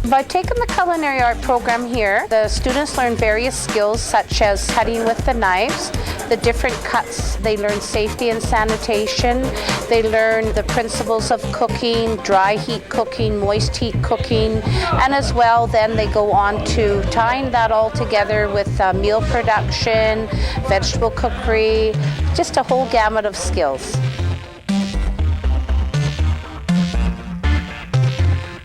By taking the culinary art program here, the students learn various skills such as cutting with the knives, the different cuts. They learn safety and sanitation. They learn the principles of cooking, dry heat cooking, moist heat cooking, and as well then they go on to tying that all together with meal production, vegetable cookery, just a whole gamut of skills.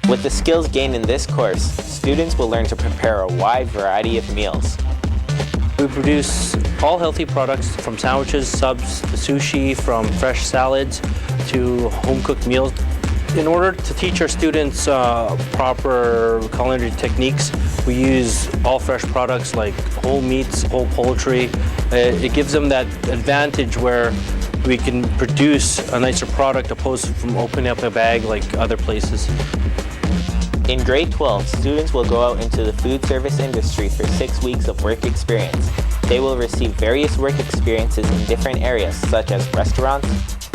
With the skills gained in this course, students will learn to prepare a wide variety of meals. We produce all healthy products from sandwiches, subs, sushi, from fresh salads to home-cooked meals. In order to teach our students proper culinary techniques, we use all fresh products like whole meats, whole poultry. It gives them that advantage where we can produce a nicer product opposed to from opening up a bag like other places. In grade 12, students will go out into the food service industry for 6 weeks of work experience. They will receive various work experiences in different areas such as restaurants,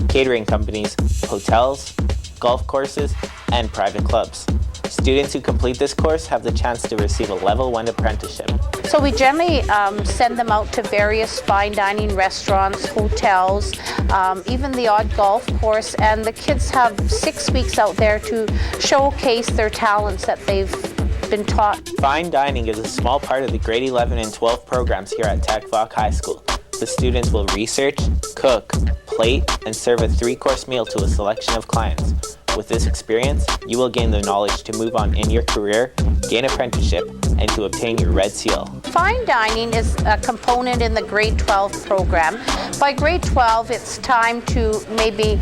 catering companies, hotels, golf courses, and private clubs. Students who complete this course have the chance to receive a Level 1 apprenticeship. So we generally send them out to various fine dining restaurants, hotels, even the odd golf course, and the kids have 6 weeks out there to showcase their talents that they've been taught. Fine dining is a small part of the grade 11 and 12 programs here at TechBach High School. The students will research, cook, plate, and serve a 3-course meal to a selection of clients. With this experience, you will gain the knowledge to move on in your career, gain apprenticeship, and to obtain your red seal. Fine dining is a component in the grade 12 program. By grade 12, it's time to maybe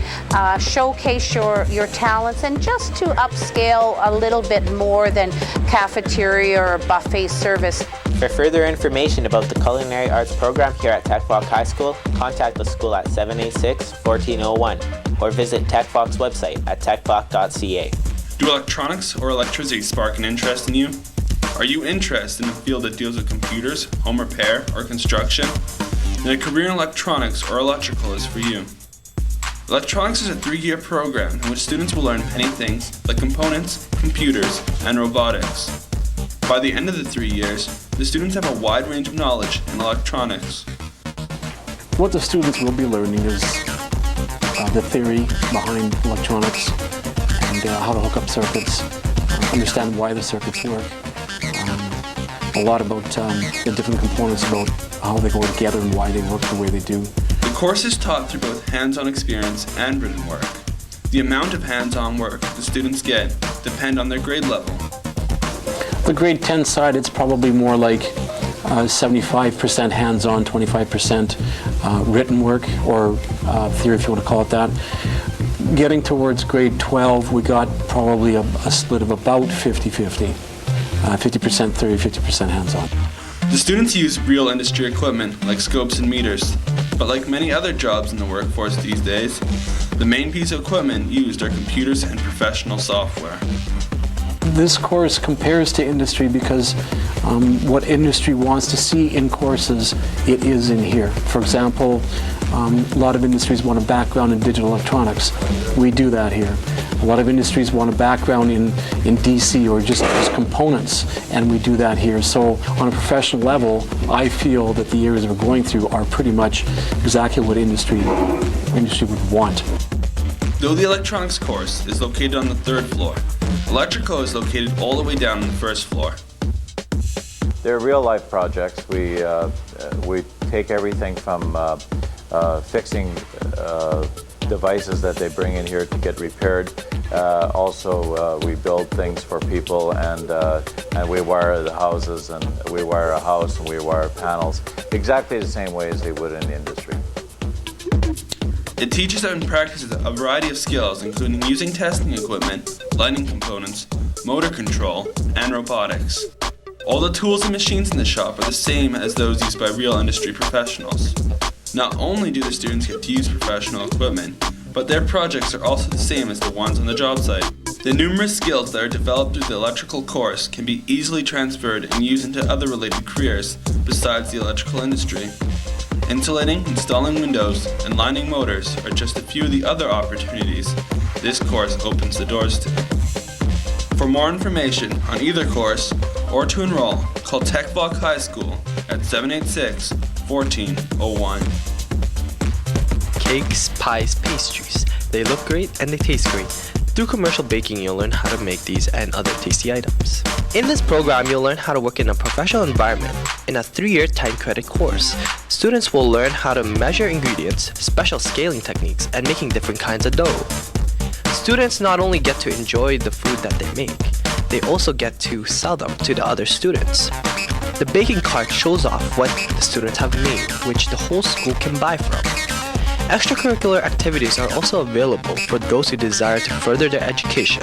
showcase your talents and just to upscale a little bit more than cafeteria or buffet service. For further information about the Culinary Arts program here at TechBach High School, contact the school at 786-1401 or visit TechBach's website at techbach.ca. Do electronics or electricity spark an interest in you? Are you interested in a field that deals with computers, home repair, or construction? Then a career in electronics or electrical is for you. Electronics is a 3-year program in which students will learn many things like components, computers, and robotics. By the end of the 3 years, the students have a wide range of knowledge in electronics. What the students will be learning is the theory behind electronics and how to hook up circuits, understand why the circuits work, a lot about the different components, about how they go together and why they work the way they do. The course is taught through both hands-on experience and written work. The amount of hands-on work the students get depend on their grade level. The grade 10 side, it's probably more like 75% hands-on, 25% written work, or theory, if you want to call it that. Getting towards grade 12, we got probably a split of about 50-50. 50% theory, 50% hands-on. The students use real industry equipment like scopes and meters, but like many other jobs in the workforce these days, the main piece of equipment used are computers and professional software. This course compares to industry because what industry wants to see in courses, it is in here. For example, a lot of industries want a background in digital electronics. We do that here. A lot of industries want a background in DC or just components, and we do that here. So on a professional level, I feel that the areas we're going through are pretty much exactly what industry would want. Though the electronics course is located on the 3rd floor, electrical is located all the way down on the 1st floor. They're real-life projects. We take everything from fixing devices that they bring in here to get repaired. Also, we build things for people, and we wire the houses, and we wire a house, and we wire panels exactly the same way as they would in the industry. It teaches and practices a variety of skills, including using testing equipment, lighting components, motor control, and robotics. All the tools and machines in the shop are the same as those used by real industry professionals. Not only do the students get to use professional equipment, but their projects are also the same as the ones on the job site. The numerous skills that are developed through the electrical course can be easily transferred and used into other related careers besides the electrical industry. Insulating, installing windows, and lining motors are just a few of the other opportunities this course opens the doors to. For more information on either course or to enroll, call TechVoc High School at 786-1401. Cakes, pies, pastries. They look great and they taste great. Through commercial baking, you'll learn how to make these and other tasty items. In this program, you'll learn how to work in a professional environment. In a 3-year time credit course, students will learn how to measure ingredients, special scaling techniques, and making different kinds of dough. Students not only get to enjoy the food that they make, they also get to sell them to the other students. The baking cart shows off what the students have made, which the whole school can buy from. Extracurricular activities are also available for those who desire to further their education.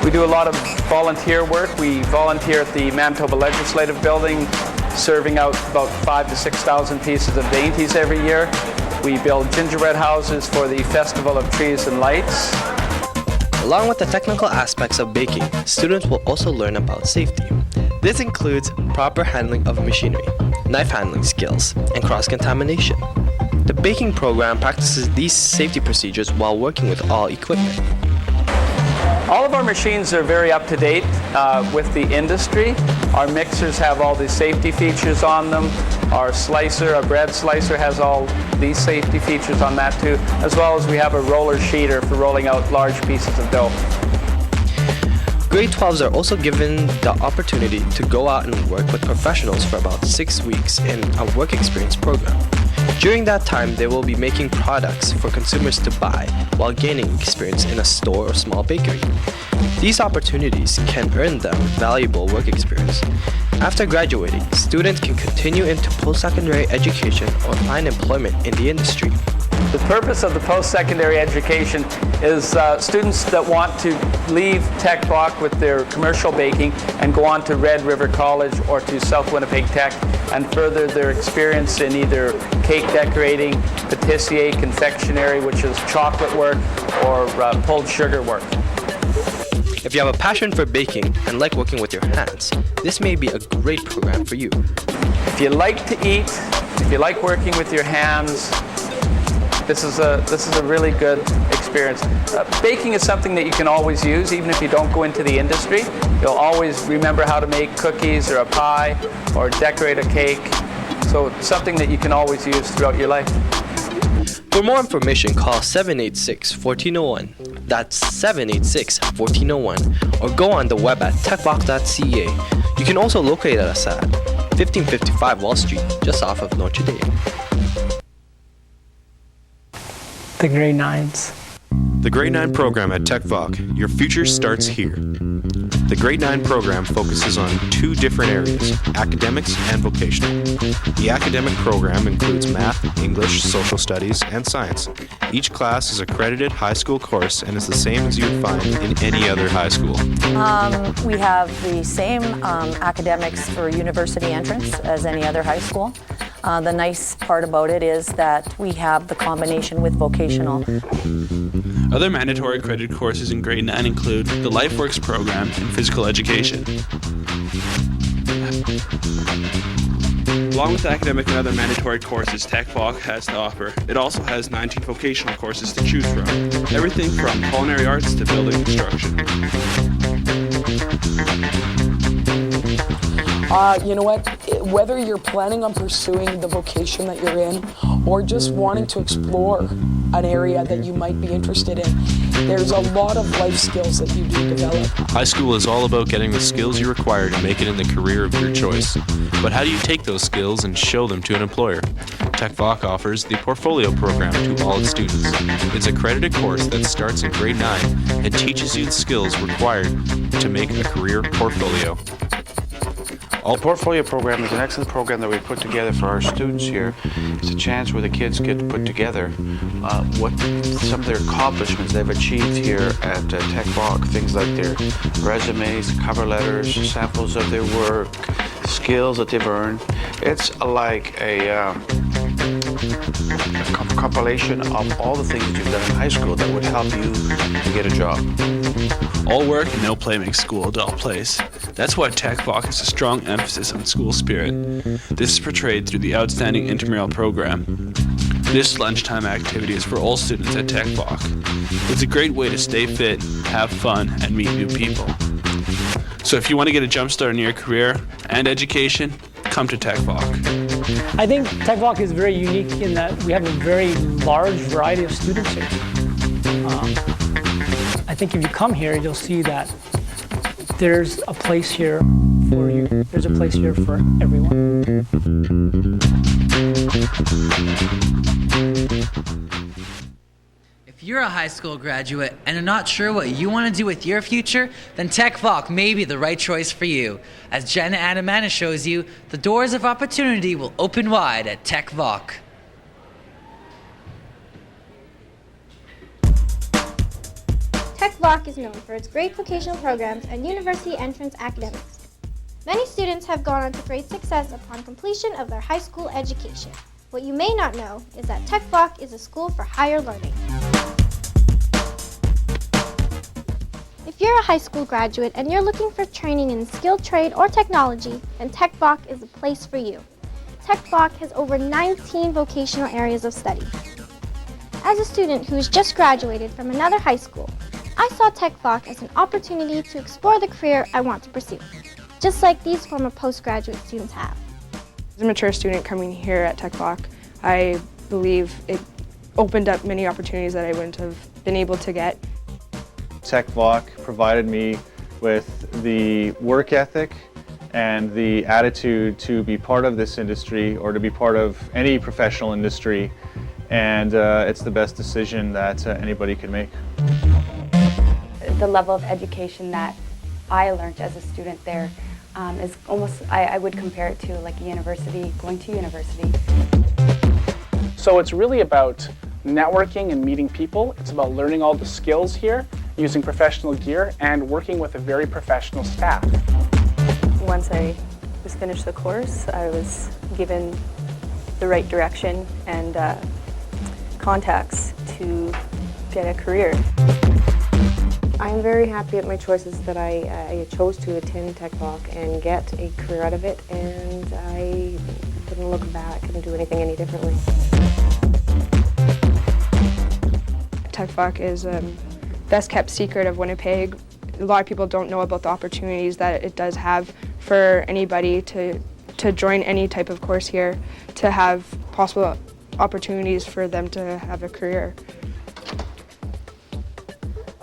We do a lot of volunteer work. We volunteer at the Manitoba Legislative Building, serving out about 5,000 to 6,000 pieces of dainties every year. We build gingerbread houses for the Festival of Trees and Lights. Along with the technical aspects of baking, students will also learn about safety. This includes proper handling of machinery, knife handling skills, and cross-contamination. The baking program practices these safety procedures while working with all equipment. All of our machines are very up to date with the industry. Our mixers have all the safety features on them. Our slicer, our bread slicer, has all these safety features on that too, as well as we have a roller sheeter for rolling out large pieces of dough. Grade 12s are also given the opportunity to go out and work with professionals for about 6 weeks in a work experience program. During that time, they will be making products for consumers to buy while gaining experience in a store or small bakery. These opportunities can earn them valuable work experience. After graduating, students can continue into post-secondary education or find employment in the industry. The purpose of the post-secondary education is students that want to leave TechVoc with their commercial baking and go on to Red River College or to South Winnipeg Tech and further their experience in either cake decorating, patissier, confectionery, which is chocolate work, or pulled sugar work. If you have a passion for baking and like working with your hands, this may be a great program for you. If you like to eat, if you like working with your hands, this is a really good experience. Baking is something that you can always use, even if you don't go into the industry. You'll always remember how to make cookies or a pie or decorate a cake. So it's something that you can always use throughout your life. For more information, call 786-1401. That's 786-1401. Or go on the web at techvoc.ca. You can also locate us at 1555 Wall Street, just off of Notre Dame. The grade 9s. The grade 9 program at TechVoc. Your future starts here. The Grade 9 program focuses on two different areas, academics and vocational. The academic program includes math, English, social studies, and science. Each class is a accredited high school course and is the same as you would find in any other high school. We have the same academics for university entrance as any other high school. The nice part about it is that we have the combination with vocational. Other mandatory accredited courses in grade 9 include the LifeWorks program and physical education. Along with academic and other mandatory courses TechVoc has to offer, it also has 19 vocational courses to choose from. Everything from culinary arts to building construction. You know what? Whether you're planning on pursuing the vocation that you're in or just wanting to explore an area that you might be interested in, there's a lot of life skills that you do develop. High school is all about getting the skills you require to make it in the career of your choice. But how do you take those skills and show them to an employer? TechVoc offers the Portfolio program to all its students. It's an accredited course that starts in grade 9 and teaches you the skills required to make a career portfolio. The Portfolio program is an excellent program that we put together for our students here. It's a chance where the kids get to put together what some of their accomplishments they've achieved here at TechVoc, things like their resumes, cover letters, samples of their work, skills that they've earned. It's like a compilation of all the things that you've done in high school that would help you to get a job. All work and no play makes school a dull place. That's why TechVoc has a strong emphasis on school spirit. This is portrayed through the outstanding intramural program. This lunchtime activity is for all students at TechVoc. It's a great way to stay fit, have fun, and meet new people. So if you want to get a jump start in your career and education, come to TechVoc. I think TechVoc is very unique in that we have a very large variety of students here. I think if you come here, you'll see that there's a place here for you. There's a place here for everyone. If you're a high school graduate and are not sure what you want to do with your future, then TechVoc may be the right choice for you. As Jenna Adamana shows you, the doors of opportunity will open wide at TechVoc. TechVoc is known for its great vocational programs and university entrance academics. Many students have gone on to great success upon completion of their high school education. What you may not know is that TechVoc is a school for higher learning. If you're a high school graduate and you're looking for training in skilled trade or technology, then TechVoc is the place for you. TechVoc has over 19 vocational areas of study. As a student who has just graduated from another high school, I saw TechVoc as an opportunity to explore the career I want to pursue, just like these former postgraduate students have. As a mature student coming here at TechVoc, I believe it opened up many opportunities that I wouldn't have been able to get. TechVoc provided me with the work ethic and the attitude to be part of this industry or to be part of any professional industry, and it's the best decision that anybody could make. The level of education that I learned as a student there is almost, I would compare it to like a university, going to university. So it's really about networking and meeting people. It's about learning all the skills here, using professional gear, and working with a very professional staff. Once I was finished the course, I was given the right direction and contacts to get a career. I'm very happy at my choices that I chose to attend TechVoc and get a career out of it, and I wouldn't look back and do anything any differently. TechVoc is best kept secret of Winnipeg. A lot of people don't know about the opportunities that it does have for anybody to join any type of course here, to have possible opportunities for them to have a career.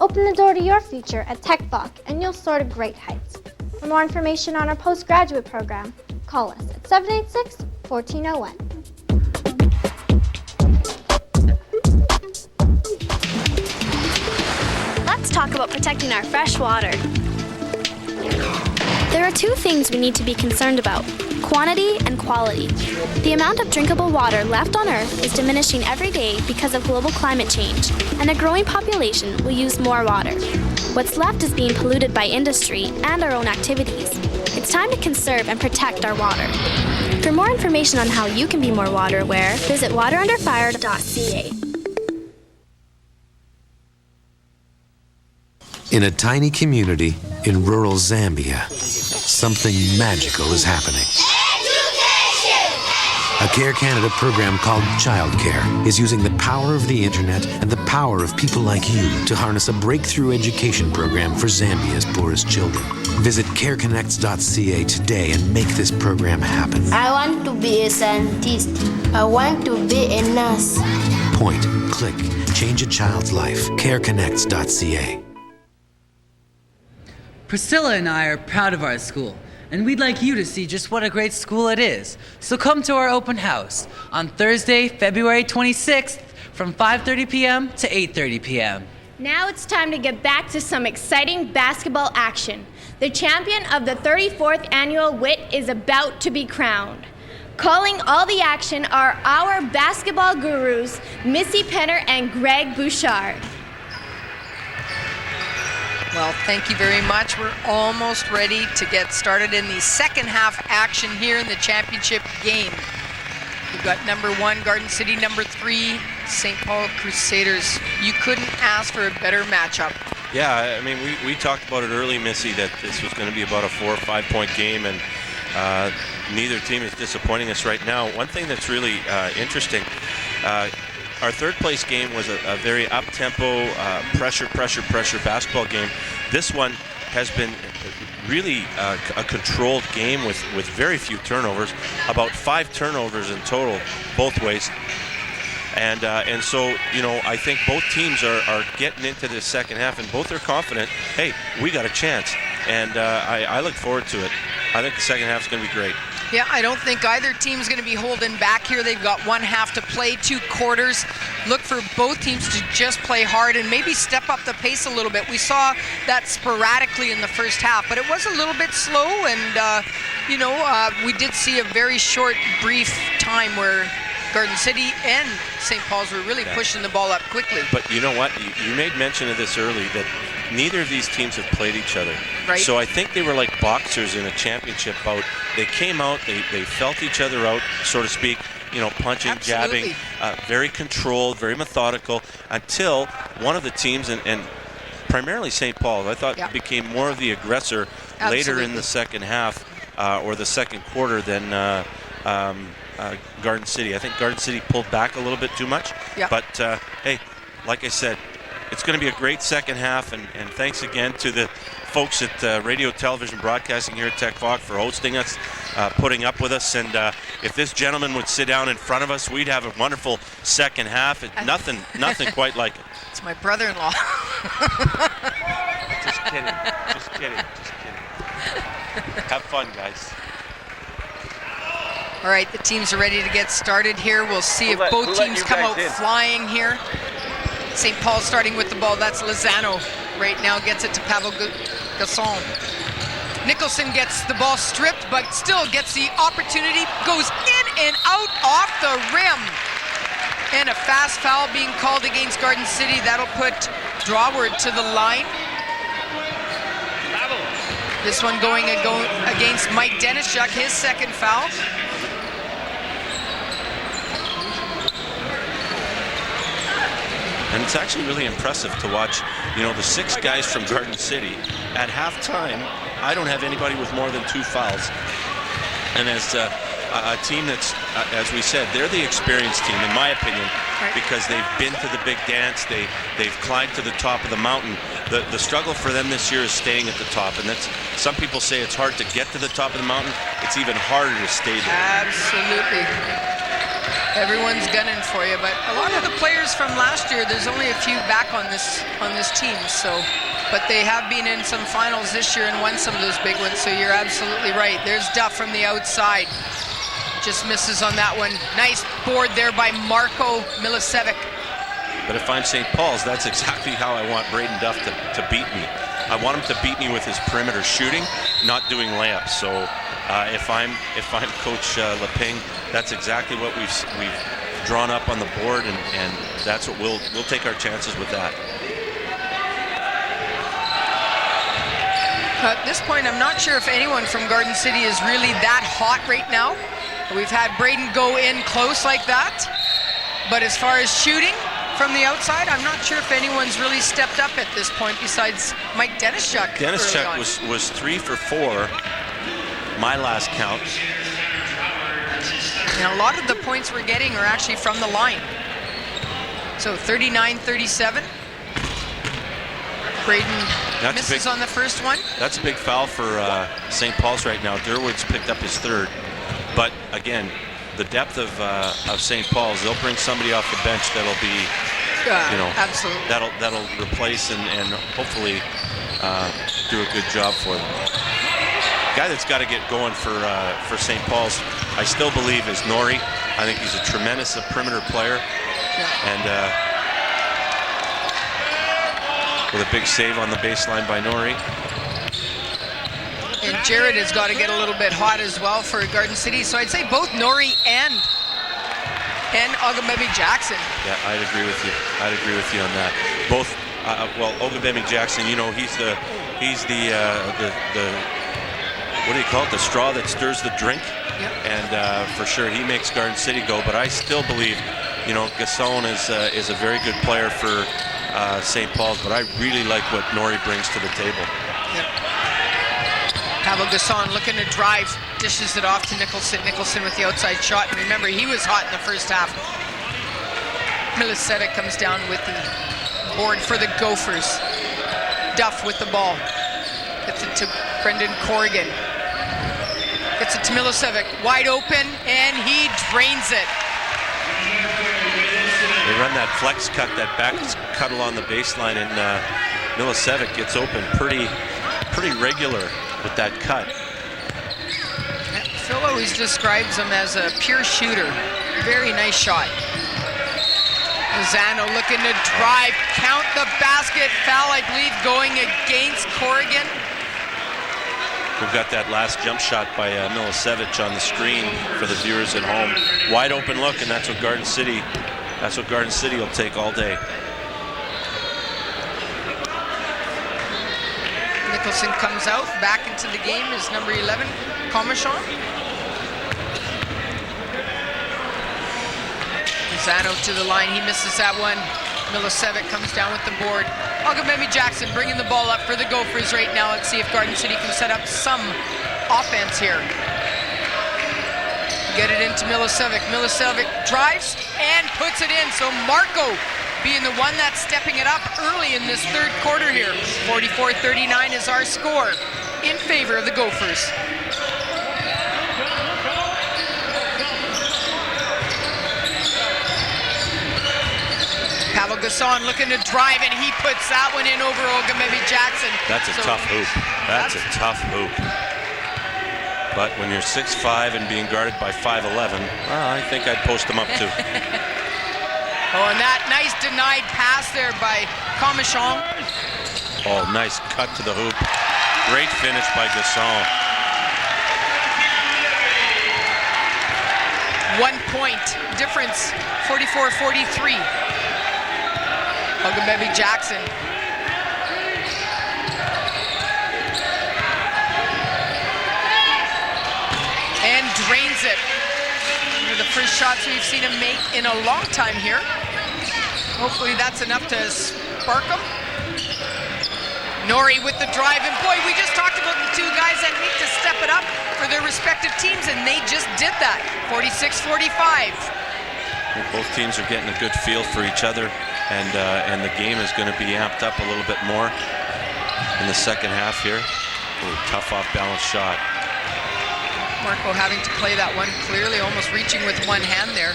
Open the door to your future at TechVoc and you'll soar to great heights. For more information on our postgraduate program, call us at 786-1401. Let's talk about protecting our fresh water. There are two things we need to be concerned about: quantity and quality. The amount of drinkable water left on Earth is diminishing every day because of global climate change, and a growing population will use more water. What's left is being polluted by industry and our own activities. It's time to conserve and protect our water. For more information on how you can be more water aware, visit waterunderfire.ca. In a tiny community in rural Zambia, something magical is happening. A Care Canada program called Child Care is using the power of the internet and the power of people like you to harness a breakthrough education program for Zambia's poorest children. Visit careconnects.ca today and make this program happen. I want to be a scientist. I want to be a nurse. Point, click, change a child's life. careconnects.ca. Priscilla and I are proud of our school, and we'd like you to see just what a great school it is. So come to our open house on Thursday, February 26th from 5:30 p.m. to 8:30 p.m. Now it's time to get back to some exciting basketball action. The champion of the 34th annual WIT is about to be crowned. Calling all the action are our basketball gurus, Missy Penner and Greg Bouchard. Well, thank you very much. We're almost ready to get started in the second half action here in the championship game. We've got number 1, Garden City, number 3, St. Paul Crusaders. You couldn't ask for a better matchup. Yeah, I mean, we talked about it early, Missy, that this was going to be about a 4 or 5 point game, and neither team is disappointing us right now. One thing that's really interesting, our third place game was a very up-tempo, pressure basketball game. This one has been really a controlled game with very few turnovers, about 5 turnovers in total, both ways. And so, you know, I think both teams are getting into this second half, and both are confident, hey, we got a chance. And I look forward to it. I think the second half is going to be great. Yeah, I don't think either team's going to be holding back here. They've got one half to play, 2 quarters. Look for both teams to just play hard and maybe step up the pace a little bit. We saw that sporadically in the first half, but it was a little bit slow, and, we did see a very short, brief time where Garden City and St. Paul's were really pushing the ball up quickly. But you know what? You made mention of this early, that neither of these teams have played each other. Right. So I think they were like boxers in a championship bout. They came out, they felt each other out, so to speak, punching, Absolutely. jabbing, very controlled, very methodical, until one of the teams, and primarily St. Paul, I thought became more of the aggressor later in the second half or the second quarter than Garden City. I think Garden City pulled back a little bit too much. Yeah. But, hey, like I said, it's going to be a great second half, and thanks again to the folks at Radio Television Broadcasting here at Tech Voc for hosting us, putting up with us. And if this gentleman would sit down in front of us, we'd have a wonderful second half. Nothing quite like it. It's my brother-in-law. Just kidding. Have fun, guys. All right, the teams are ready to get started here. We'll see if both teams come out flying here. St. Paul starting with the ball. That's Lozano right now, gets it to Pavel Gasson. Nicholson gets the ball stripped, but still gets the opportunity, goes in and out off the rim. And a fast foul being called against Garden City. That'll put Drawward to the line. This one going against Mike Denishuk, his second foul. And it's actually really impressive to watch, the 6 guys from Garden City. At halftime, I don't have anybody with more than 2 fouls. And as a team that's, as we said, they're the experienced team, in my opinion, because they've been to the big dance, they've climbed to the top of the mountain. The struggle for them this year is staying at the top, and that's, some people say it's hard to get to the top of the mountain. It's even harder to stay there. Absolutely. Everyone's gunning for you, but a lot of the players from last year, there's only a few back on this team, but they have been in some finals this year and won some of those big ones, so you're absolutely right. There's Duff from the outside. Just misses on that one. Nice board there by Marko Milicevic. But if I'm St. Paul's, that's exactly how I want Braden Duff to beat me. I want him to beat me with his perimeter shooting, not doing layups. So if I'm Coach Leping, that's exactly what we've drawn up on the board, and that's what we'll take our chances with that. At this point, I'm not sure if anyone from Garden City is really that hot right now. We've had Braden go in close like that, but as far as shooting from the outside, I'm not sure if anyone's really stepped up at this point besides Mike Denischuk. Denischuk was 3 for 4, my last count. And a lot of the points we're getting are actually from the line. So 39-37. Braden misses on the first one. That's a big foul for St. Paul's right now. Durwood's picked up his third. But again, the depth of St. Paul's, they'll bring somebody off the bench that'll be, absolutely, that'll replace and hopefully do a good job for them. Guy that's got to get going for St. Paul's, I still believe, is Nori. I think he's a tremendous perimeter player, and with a big save on the baseline by Nori. And Jared has got to get a little bit hot as well for Garden City. So I'd say both Nori and Ogunbemi Jackson. Yeah, I'd agree with you. I'd agree with you on that. Both. Well, Ogunbemi Jackson, he's the what do you call it? The straw that stirs the drink. Yep. And for sure, he makes Garden City go. But I still believe, Gasson is a very good player for St. Paul's. But I really like what Nori brings to the table. Yep. Pavel Gasson looking to drive, dishes it off to Nicholson. Nicholson with the outside shot. And remember, he was hot in the first half. Milicevic comes down with the board for the Gophers. Duff with the ball. Gets it to Brendan Corrigan. Gets it to Milicevic. Wide open, and he drains it. They run that flex cut, that back cut along the baseline, and Milicevic gets open pretty regular with that cut. Phil always describes him as a pure shooter. Very nice shot. Lozano looking to drive, count the basket. Foul, I believe, going against Corrigan. We've got that last jump shot by Milicevic on the screen for the viewers at home. Wide open look, and that's what Garden City will take all day. Nicholson comes out, back into the game is number 11, Comachon. Lozano to the line, he misses that one. Milicevic comes down with the board. Ogunbemi Jackson bringing the ball up for the Gophers right now. Let's see if Garden City can set up some offense here. Get it into Milicevic. Milicevic drives and puts it in. So Marco being the one that's stepping it up early in this third quarter here. 44-39 is our score in favor of the Gophers. Pavel Gasson looking to drive, and he puts that one in over Ogunbemi Jackson. That's a tough hoop. That's a tough hoop. But when you're 6'5" and being guarded by 5'11", well, I think I'd post him up too. Oh, and that nice denied pass there by Comachon. Oh, nice cut to the hoop. Great finish by Gasson. 1 point difference, 44-43. Ogunbemi Jackson. And drains it. One of the first shots we've seen him make in a long time here. Hopefully that's enough to spark him. Nori with the drive, and boy, we just talked about the two guys that need to step it up for their respective teams, and they just did that. 46-45. I think both teams are getting a good feel for each other, and the game is going to be amped up a little bit more in the second half here. Ooh, tough off-balance shot. Marco having to play that one clearly, almost reaching with one hand there.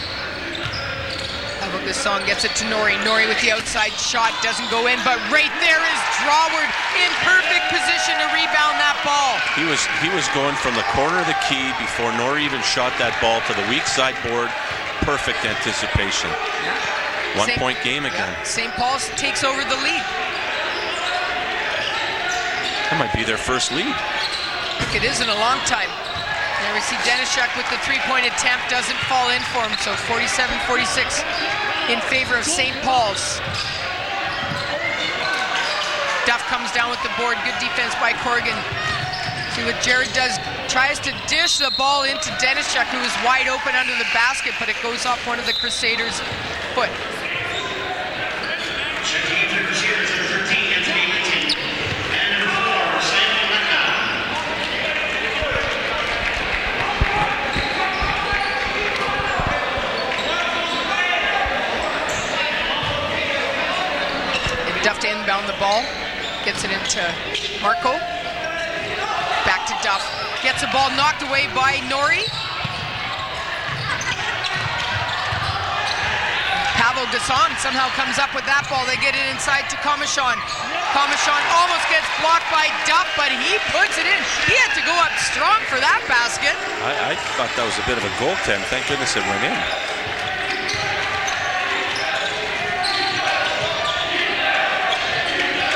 How about this song? Gets it to Nori. Nori with the outside shot, doesn't go in, but right there is Draward in perfect position to rebound that ball. He was going from the corner of the key before Nori even shot that ball to the weak side board. Perfect anticipation. Yeah. 1 point game again. St. Paul's takes over the lead. That might be their first lead. I think it is in a long time. There we see Denishuk with the three-point attempt, doesn't fall in for him, so 47-46 in favor of St. Paul's. Duff comes down with the board, good defense by Corrigan. See what Jared does, tries to dish the ball into Denishuk, who is wide open under the basket, but it goes off one of the Crusaders' foot. Duff to inbound the ball, gets it into Marco. Back to Duff, gets the ball knocked away by Nori. Pavel Gasson somehow comes up with that ball. They get it inside to Comachon. Comachon almost gets blocked by Duff, but he puts it in. He had to go up strong for that basket. I thought that was a bit of a goaltend. Thank goodness it went in.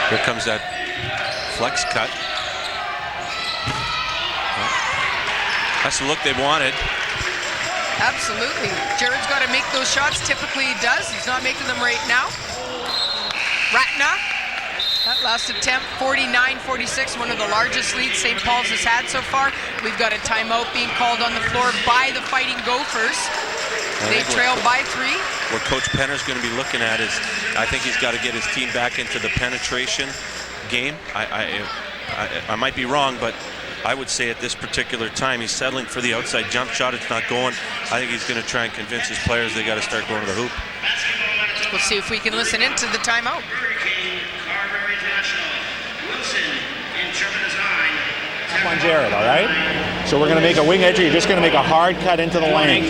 Here comes that flex cut. That's the look they wanted. Absolutely. Jared's got to make those shots. Typically he does. He's not making them right now. Ratna. That last attempt, 49-46, one of the largest leads St. Paul's has had so far. We've got a timeout being called on the floor by the Fighting Gophers. They trail by 3. What Coach Penner's going to be looking at is, I think he's got to get his team back into the penetration game. I might be wrong, but I would say at this particular time he's settling for the outside jump shot. It's not going. I think he's going to try and convince his players they got to start going to the hoop. We'll see if we can listen into the timeout. Come on, Jared, all right? So we're going to make a wing edge, or you're just going to make a hard cut into the lane.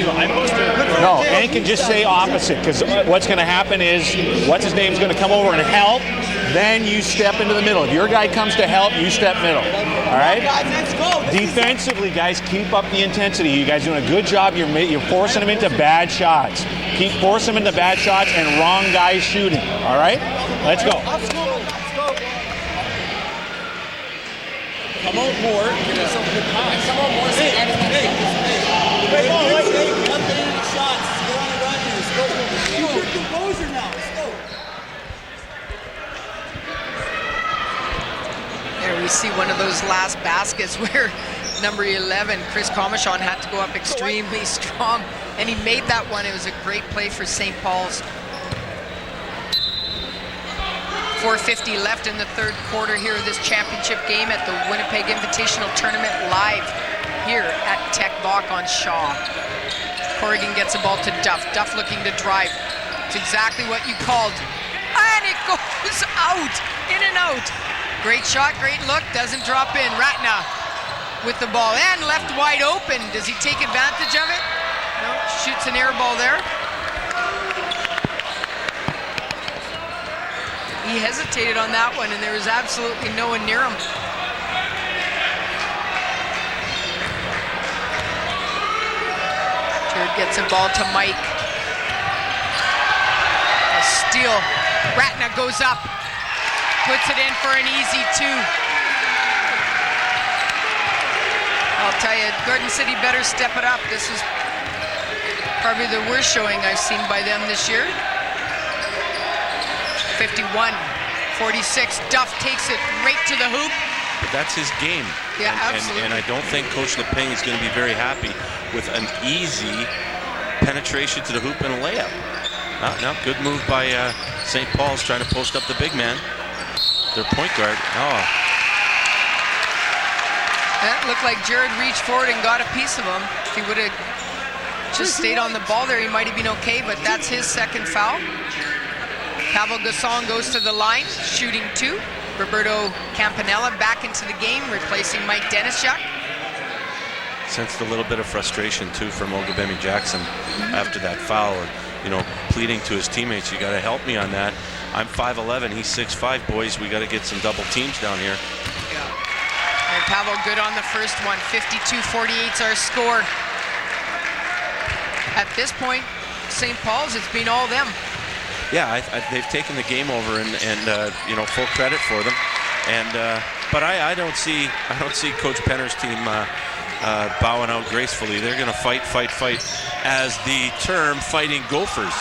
No, Hank can just say opposite, because what's going to happen is, what's-his-name's going to come over and help, then you step into the middle. If your guy comes to help, you step middle, all right? Defensively, guys, keep up the intensity. You guys are doing a good job. You're forcing them into bad shots. Keep forcing them into bad shots and wrong guys shooting, all right? Let's go. Come out more. Give us some good times. Come out more. Hey. Get on the shots. Get on the run here. Let's go. Keep your composure now. Let's go. There we see one of those last baskets where number 11, Chris Comachon, had to go up extremely strong, and he made that one. It was a great play for St. Paul's. 4:50 left in the third quarter here of this championship game at the Winnipeg Invitational Tournament, live here at Tech Vaughan on Shaw. Corrigan gets the ball to Duff. Duff looking to drive. It's exactly what you called. And it goes out, in and out. Great shot, great look, doesn't drop in. Ratna with the ball and left wide open. Does he take advantage of it? No, shoots an air ball there. He hesitated on that one, and there was absolutely no one near him. Jared gets a ball to Mike. A steal. Ratna goes up, puts it in for an easy 2. I'll tell you, Garden City better step it up. This is probably the worst showing I've seen by them this year. 51-46, Duff takes it right to the hoop. But that's his game. Yeah, absolutely. And I don't think Coach Leping is going to be very happy with an easy penetration to the hoop and a layup. Now, good move by St. Paul's trying to post up the big man. Their point guard. Oh. That looked like Jared reached forward and got a piece of him. If he would have just stayed on the ball there, he might have been okay, but that's his second foul. Pavel Gasson goes to the line, shooting 2. Roberto Campanella back into the game, replacing Mike Denishuk. Sensed a little bit of frustration too from Ogabemi Jackson after that foul, pleading to his teammates, you got to help me on that. I'm 5'11", he's 6'5", boys, we got to get some double teams down here. Yeah. And Pavel good on the first one. 52-48's our score. At this point, St. Paul's, it's been all them. Yeah, they've taken the game over, and full credit for them. And But I don't see Coach Penner's team bowing out gracefully. They're going to fight, as the term Fighting Gophers.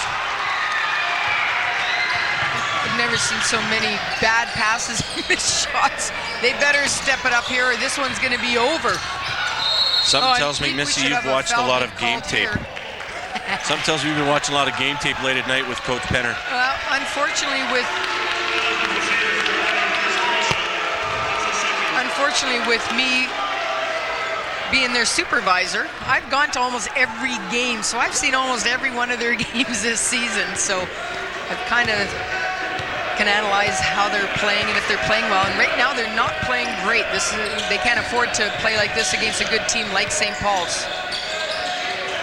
I've never seen so many bad passes, missed shots. They better step it up here, or this one's going to be over. Something tells me, Missy, you've watched a lot of game tape. Something tells me you've been watching a lot of game tape late at night with Coach Penner. Well, unfortunately with me being their supervisor, I've gone to almost every game, so I've seen almost every one of their games this season. So I've kind of can analyze how they're playing and if they're playing well. And right now they're not playing great. They can't afford to play like this against a good team like St. Paul's.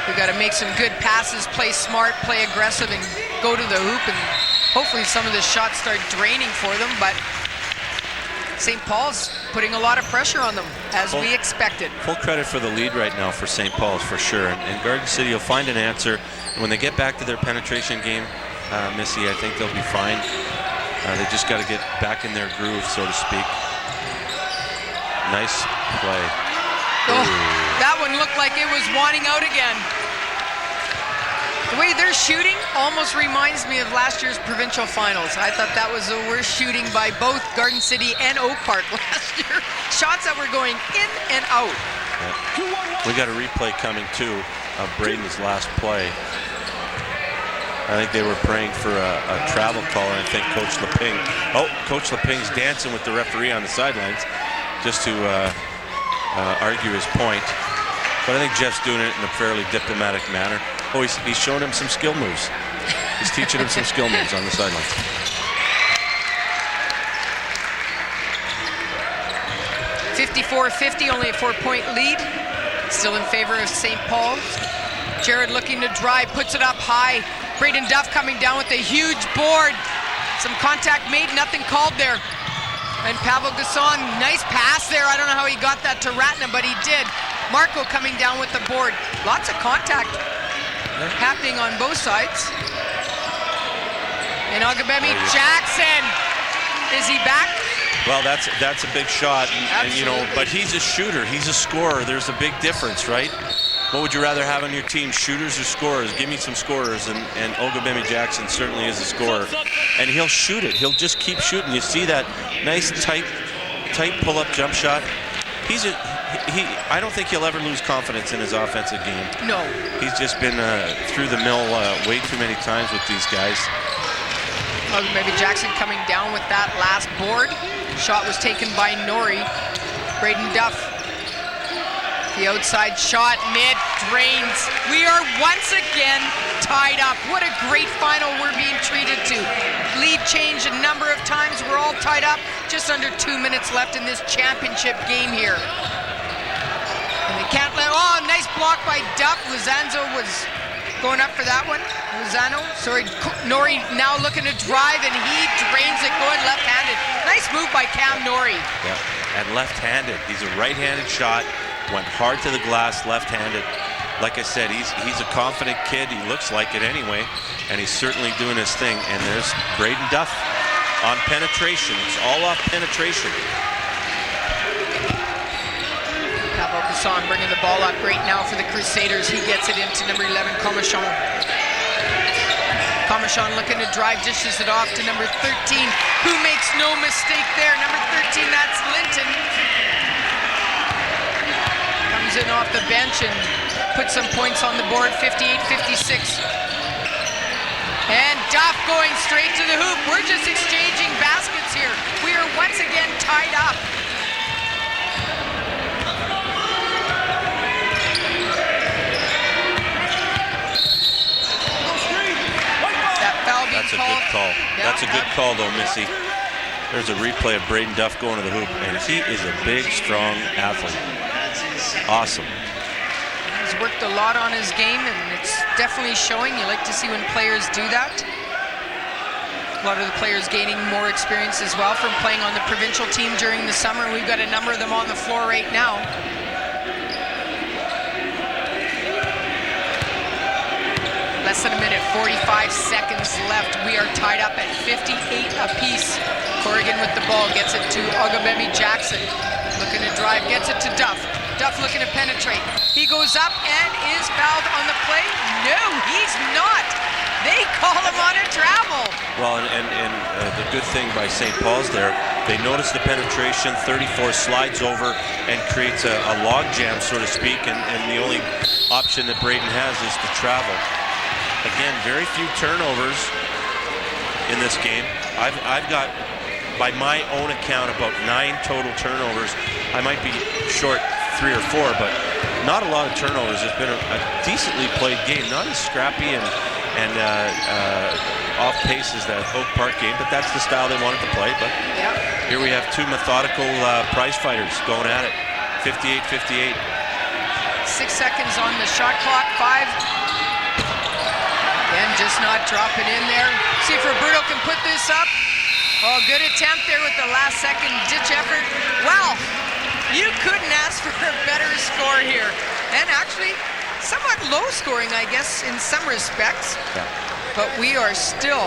We've got to make some good passes, play smart, play aggressive, and go to the hoop, and hopefully some of the shots start draining for them. But St. Paul's putting a lot of pressure on them, as we expected. Full credit for the lead right now for St. Paul's, for sure. And Garden City will find an answer. And when they get back to their penetration game, Missy, I think they'll be fine. They just got to get back in their groove, so to speak. Nice play. Oh, that one looked like it was wanting out again. The way they're shooting almost reminds me of last year's provincial finals. I thought that was the worst shooting by both Garden City and Oak Park last year. Shots that were going in and out. Yeah. We got a replay coming too of Braden's last play. I think they were praying for a travel call, and I think Coach Leping. Oh, Coach Leping's dancing with the referee on the sidelines just to argue his point. But I think Jeff's doing it in a fairly diplomatic manner. Oh, he's showing him some skill moves. He's teaching him some skill moves on the sidelines. .54-50, only a 4-point lead. Still in favor of St. Paul's. Jared looking to drive, puts it up high. Braden Duff coming down with a huge board. Some contact made, nothing called there. And Pavel Gasson, nice pass there. I don't know how he got that to Ratna, but he did. Marco coming down with the board. Lots of contact happening on both sides. And Ogabemi Jackson, is he back? Well, that's a big shot, and you know, but he's a shooter, he's a scorer. There's a big difference, right? What would you rather have on your team, shooters or scorers? Give me some scorers, and Ogabemi Jackson certainly is a scorer. And he'll shoot it. He'll just keep shooting. You see that nice tight pull-up jump shot? I don't think he'll ever lose confidence in his offensive game. No. He's just been through the mill way too many times with these guys. Ogabemi Jackson coming down with that last board. Shot was taken by Norrie. Braden Duff. The outside shot, mid, drains. We are once again tied up. What a great final we're being treated to. Lead change a number of times. We're all tied up. Just under 2 minutes left in this championship game here. And they can't let, oh, nice block by Duff. Luzanzo was going up for that one. Norrie now looking to drive, and he drains it going left-handed. Nice move by Cam Norrie. Yeah, and left-handed. He's a right-handed shot. Went hard to the glass, left-handed. Like I said, he's a confident kid. He looks like it anyway, and he's certainly doing his thing. And there's Braden Duff on penetration. It's all off penetration. Pavel Gasson bringing the ball up right now for the Crusaders. He gets it into number 11, Comachon. Comachon looking to drive, dishes it off to number 13, who makes no mistake there. Number 13, that's Linton. Comes in off the bench and puts some points on the board, 58-56. And Duff going straight to the hoop. We're just exchanging baskets here. We are once again tied up. That's a good call. Yeah, that's a good call, though, Missy. There's a replay of Braden Duff going to the hoop, and he is a big, strong athlete. Awesome. He's worked a lot on his game, and it's definitely showing. You like to see when players do that. A lot of the players gaining more experience as well from playing on the provincial team during the summer. We've got a number of them on the floor right now. Less than a minute, 45 seconds left. We are tied up at 58 apiece. Corrigan with the ball, gets it to Ogabemi Jackson. Looking to drive, gets it to Duff. Duff looking to penetrate. He goes up and is fouled on the play. No, he's not. They call him on a travel. Well, and the good thing by St. Paul's there, they notice the penetration, 34 slides over and creates a log jam, so to speak, and the only option that Braden has is to travel. Again, very few turnovers in this game. I've got, by my own account, about 9 total turnovers. I might be short 3 or 4, but not a lot of turnovers. It's been a decently played game, not as scrappy and off pace as that Oak Park game, but that's the style they wanted to play. But here we have 2 methodical prize fighters going at it. 58-58. 6 seconds on the shot clock. 5. Again, just not dropping in there. See if Roberto can put this up. Oh, good attempt there with the last second ditch effort. Well, you couldn't ask for a better score here. And actually, somewhat low scoring, I guess, in some respects. Yeah. But we are still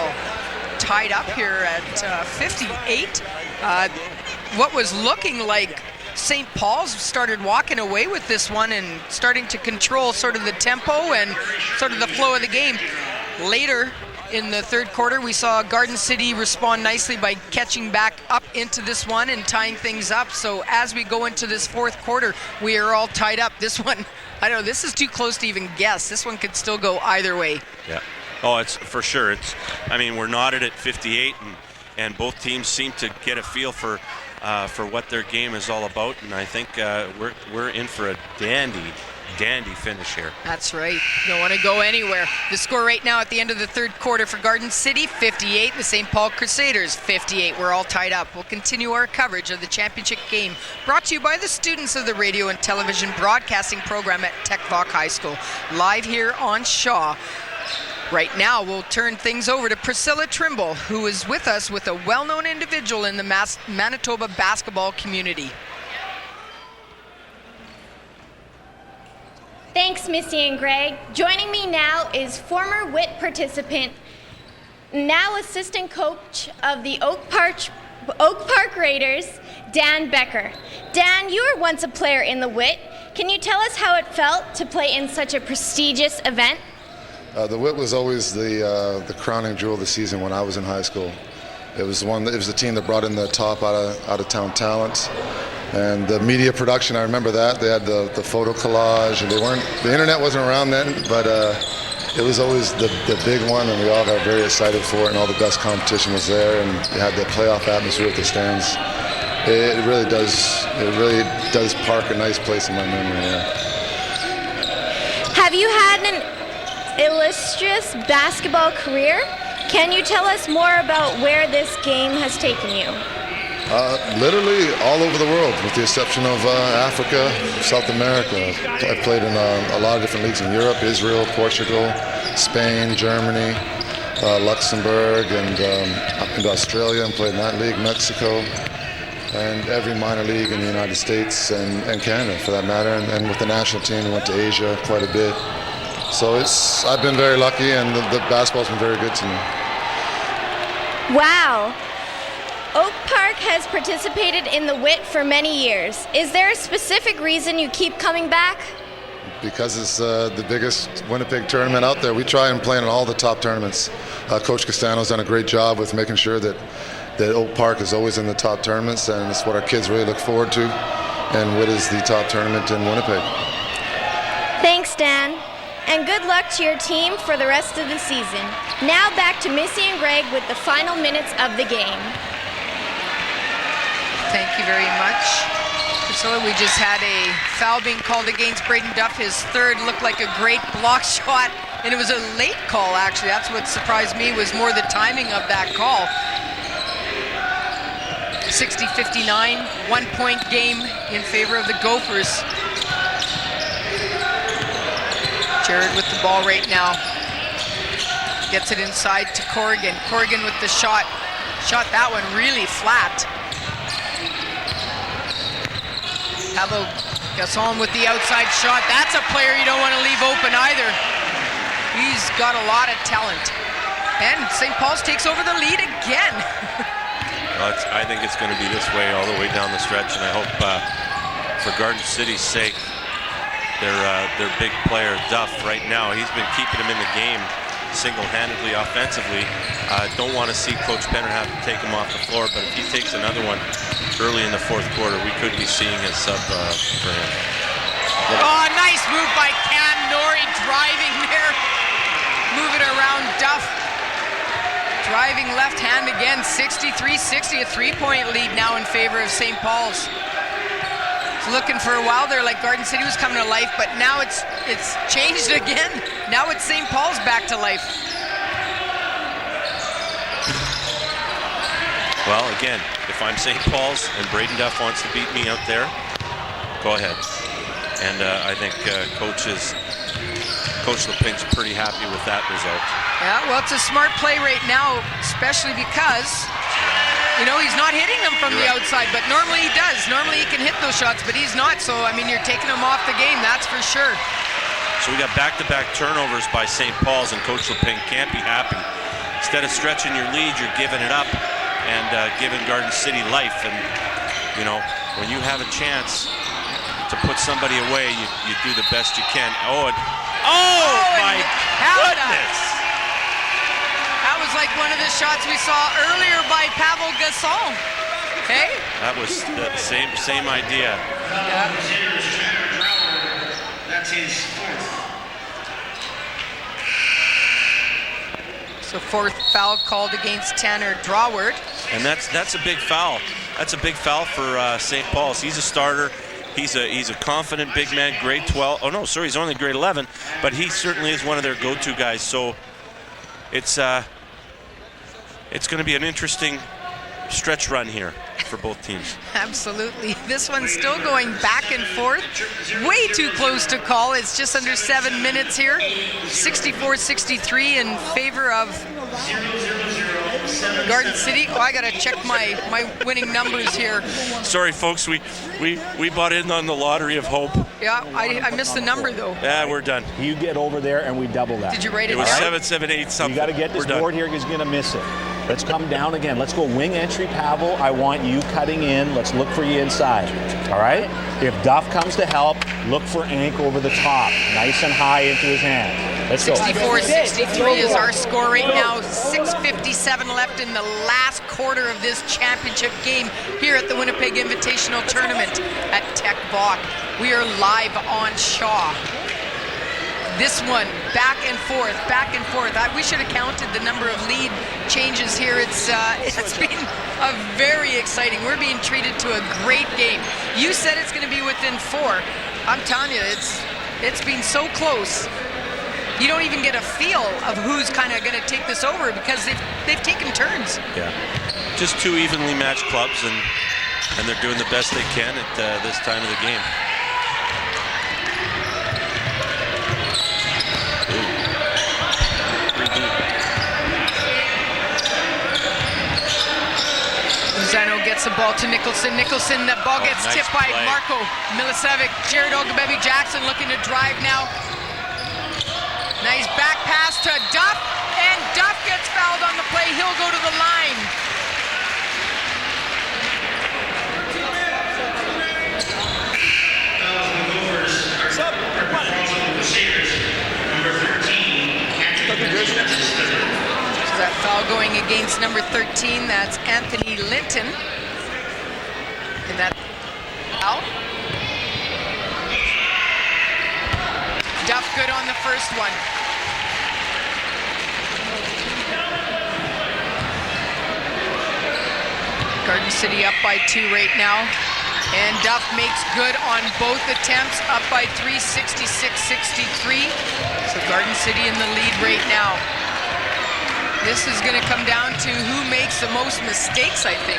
tied up here at 58. What was looking like St. Paul's started walking away with this one and starting to control sort of the tempo and sort of the flow of the game. Later in the third quarter, we saw Garden City respond nicely by catching back up into this one and tying things up. So as we go into this fourth quarter, we are all tied up. This one, I don't know, this is too close to even guess. This one could still go either way. Yeah. Oh, it's for sure. I mean, we're knotted at 58, and both teams seem to get a feel for what their game is all about. And I think we're in for a dandy finish here. That's right. Don't want to go anywhere. The score right now at the end of the third quarter for Garden City, 58. The St. Paul Crusaders, 58. We're all tied up. We'll continue our coverage of the championship game, brought to you by the students of the radio and television broadcasting program at Tech Vaughan High School, live here on Shaw. Right now, we'll turn things over to Priscilla Trimble, who is with us with a well-known individual in the Manitoba basketball community. Thanks, Missy and Greg. Joining me now is former WIT participant, now assistant coach of the Oak Park Raiders, Dan Becker. Dan, you were once a player in the WIT. Can you tell us how it felt to play in such a prestigious event? The WIT was always the crowning jewel of the season when I was in high school. It was the team that brought in the top out of town talent. And the media production, I remember that. They had the photo collage, and the internet wasn't around then, but it was always the big one, and we all got very excited for it, and all the best competition was there, and it had the playoff atmosphere at the stands. It really does park a nice place in my memory, yeah. Have you had an illustrious basketball career? Can you tell us more about where this game has taken you? Literally all over the world, with the exception of Africa, South America. I've played in a lot of different leagues in Europe, Israel, Portugal, Spain, Germany, Luxembourg, and up into Australia and played in that league, Mexico, and every minor league in the United States and Canada for that matter. And with the national team, we went to Asia quite a bit. So I've been very lucky, and the basketball's been very good to me. Wow. Oak Park has participated in the WIT for many years. Is there a specific reason you keep coming back? Because it's the biggest Winnipeg tournament out there. We try and play in all the top tournaments. Coach Castano's done a great job with making sure that Oak Park is always in the top tournaments, and it's what our kids really look forward to. And WIT is the top tournament in Winnipeg. Thanks, Dan. And good luck to your team for the rest of the season. Now back to Missy and Greg with the final minutes of the game. Thank you very much. Priscilla, we just had a foul being called against Braden Duff. His third looked like a great block shot, and it was a late call, actually. That's what surprised me, was more the timing of that call. 60-59, 1-point game in favor of the Gophers. Jared with the ball right now. Gets it inside to Corrigan. Corrigan with the shot. Shot that one really flat. Pablo Gasson with the outside shot. That's a player you don't want to leave open either. He's got a lot of talent. And St. Paul's takes over the lead again. Well, I think it's going to be this way all the way down the stretch, and I hope for Garden City's sake, their big player, Duff, right now, he's been keeping him in the game single-handedly offensively. Don't want to see Coach Penner have to take him off the floor, but if he takes another one early in the fourth quarter, we could be seeing a sub for him. Oh, nice move by Cam Norrie, driving there. Moving around Duff. Driving left hand again, 63-60, a three-point lead now in favor of St. Paul's. Looking for a while there like Garden City was coming to life, but now it's changed again. Now it's St. Paul's back to life. Well, again, if I'm St. Paul's and Braden Duff wants to beat me out there, go ahead. And I think Coach LePink's pretty happy with that result. Yeah, well, it's a smart play right now, especially because, you know, he's not hitting them from the outside, but normally he does. Normally he can hit those shots, but he's not. So, I mean, you're taking him off the game, that's for sure. So we got back-to-back turnovers by St. Paul's, and Coach LePink can't be happy. Instead of stretching your lead, you're giving it up and giving Garden City life. And, you know, when you have a chance to put somebody away, you do the best you can. Oh my goodness! That was like one of the shots we saw earlier by Pavel Gasol. Hey? That was the same idea. Yeah. That's his fourth. So fourth foul called against Tanner Draward. And that's a big foul. That's a big foul for St. Paul's. He's a starter. He's a confident big man, grade 12. Oh no, sorry, he's only grade 11, but he certainly is one of their go-to guys. So it's going to be an interesting stretch run here for both teams. Absolutely. This one's still going back and forth. Way too close to call. It's just under 7 minutes here. 64-63 in favor of Garden City. Oh, I gotta check my winning numbers here. Sorry, folks. We bought in on the lottery of hope. Yeah, I missed the number though. Yeah, we're done. You get over there and we double that. Did you write it It was down? 778 something. You got to get this board here because you're going to miss it. Let's come down again. Let's go wing entry, Pavel. I want you cutting in. Let's look for you inside. All right? If Duff comes to help, look for Ank over the top. Nice and high into his hand. Let's go. 64-63 is our score right now. 6:57 left in the last quarter of this championship game here at the Winnipeg Invitational Tournament at Tech Vok. We are live on Shaw. This one, back and forth, back and forth. We should have counted the number of lead changes here. It's been a very exciting. We're being treated to a great game. You said it's going to be within 4. I'm telling you, it's been so close. You don't even get a feel of who's kind of going to take this over because they've taken turns. Yeah, just two evenly matched clubs, and they're doing the best they can at this time of the game. Zano gets the ball to Nicholson. Nicholson, the ball gets nice tipped by play. Marco Milicevic. Jared Ogbebi-Jackson looking to drive now. Nice back pass to Duff, and Duff gets fouled on the play. He'll go to the line. So that foul going against number 13, that's Anthony Linton. And that foul. Duff good on the first one. Garden City up by 2 right now. And Duff makes good on both attempts, up by 3, 66-63. So Garden City in the lead right now. This is going to come down to who makes the most mistakes, I think.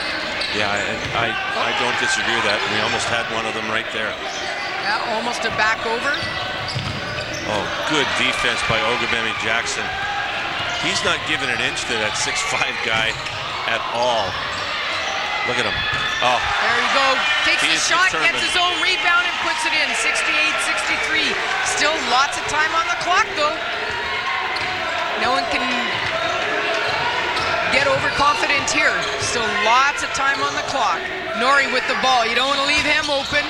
Yeah, I don't disagree with that. We almost had one of them right there. Yeah, almost a back over. Oh, good defense by Ogbebi-Jackson. He's not giving an inch to that 6'5" guy at all. Look at him. Oh. There you go. Takes the shot, determined. gets his own rebound, and puts it in. 68-63. Still lots of time on the clock, though. overconfident here. Still lots of time on the clock. Norrie with the ball. You don't want to leave him open.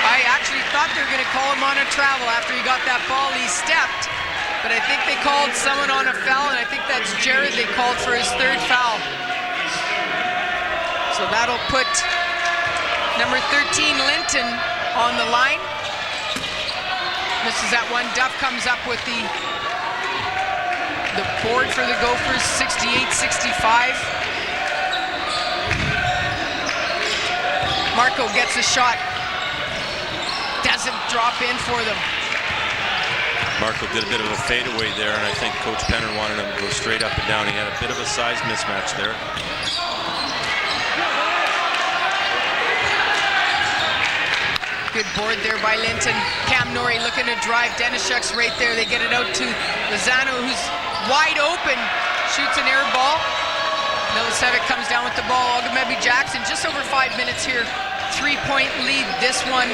I actually thought they were going to call him on a travel after he got that ball. He stepped, but I think they called someone on a foul, and I think that's Jared they called for his third foul. So that'll put number 13, Linton, on the line. Misses that one. Duff comes up with the board for the Gophers, 68-65. Marco gets a shot. Doesn't drop in for them. Marco did a bit of a fadeaway there, and I think Coach Penner wanted him to go straight up and down. He had a bit of a size mismatch there. Good board there by Linton. Cam Norrie looking to drive. Denishuk's right there. They get it out to Lozano, who's wide open. Shoots an air ball. Milicevic comes down with the ball. Ogamebi Jackson, just over 5 minutes here. 3-point lead. This one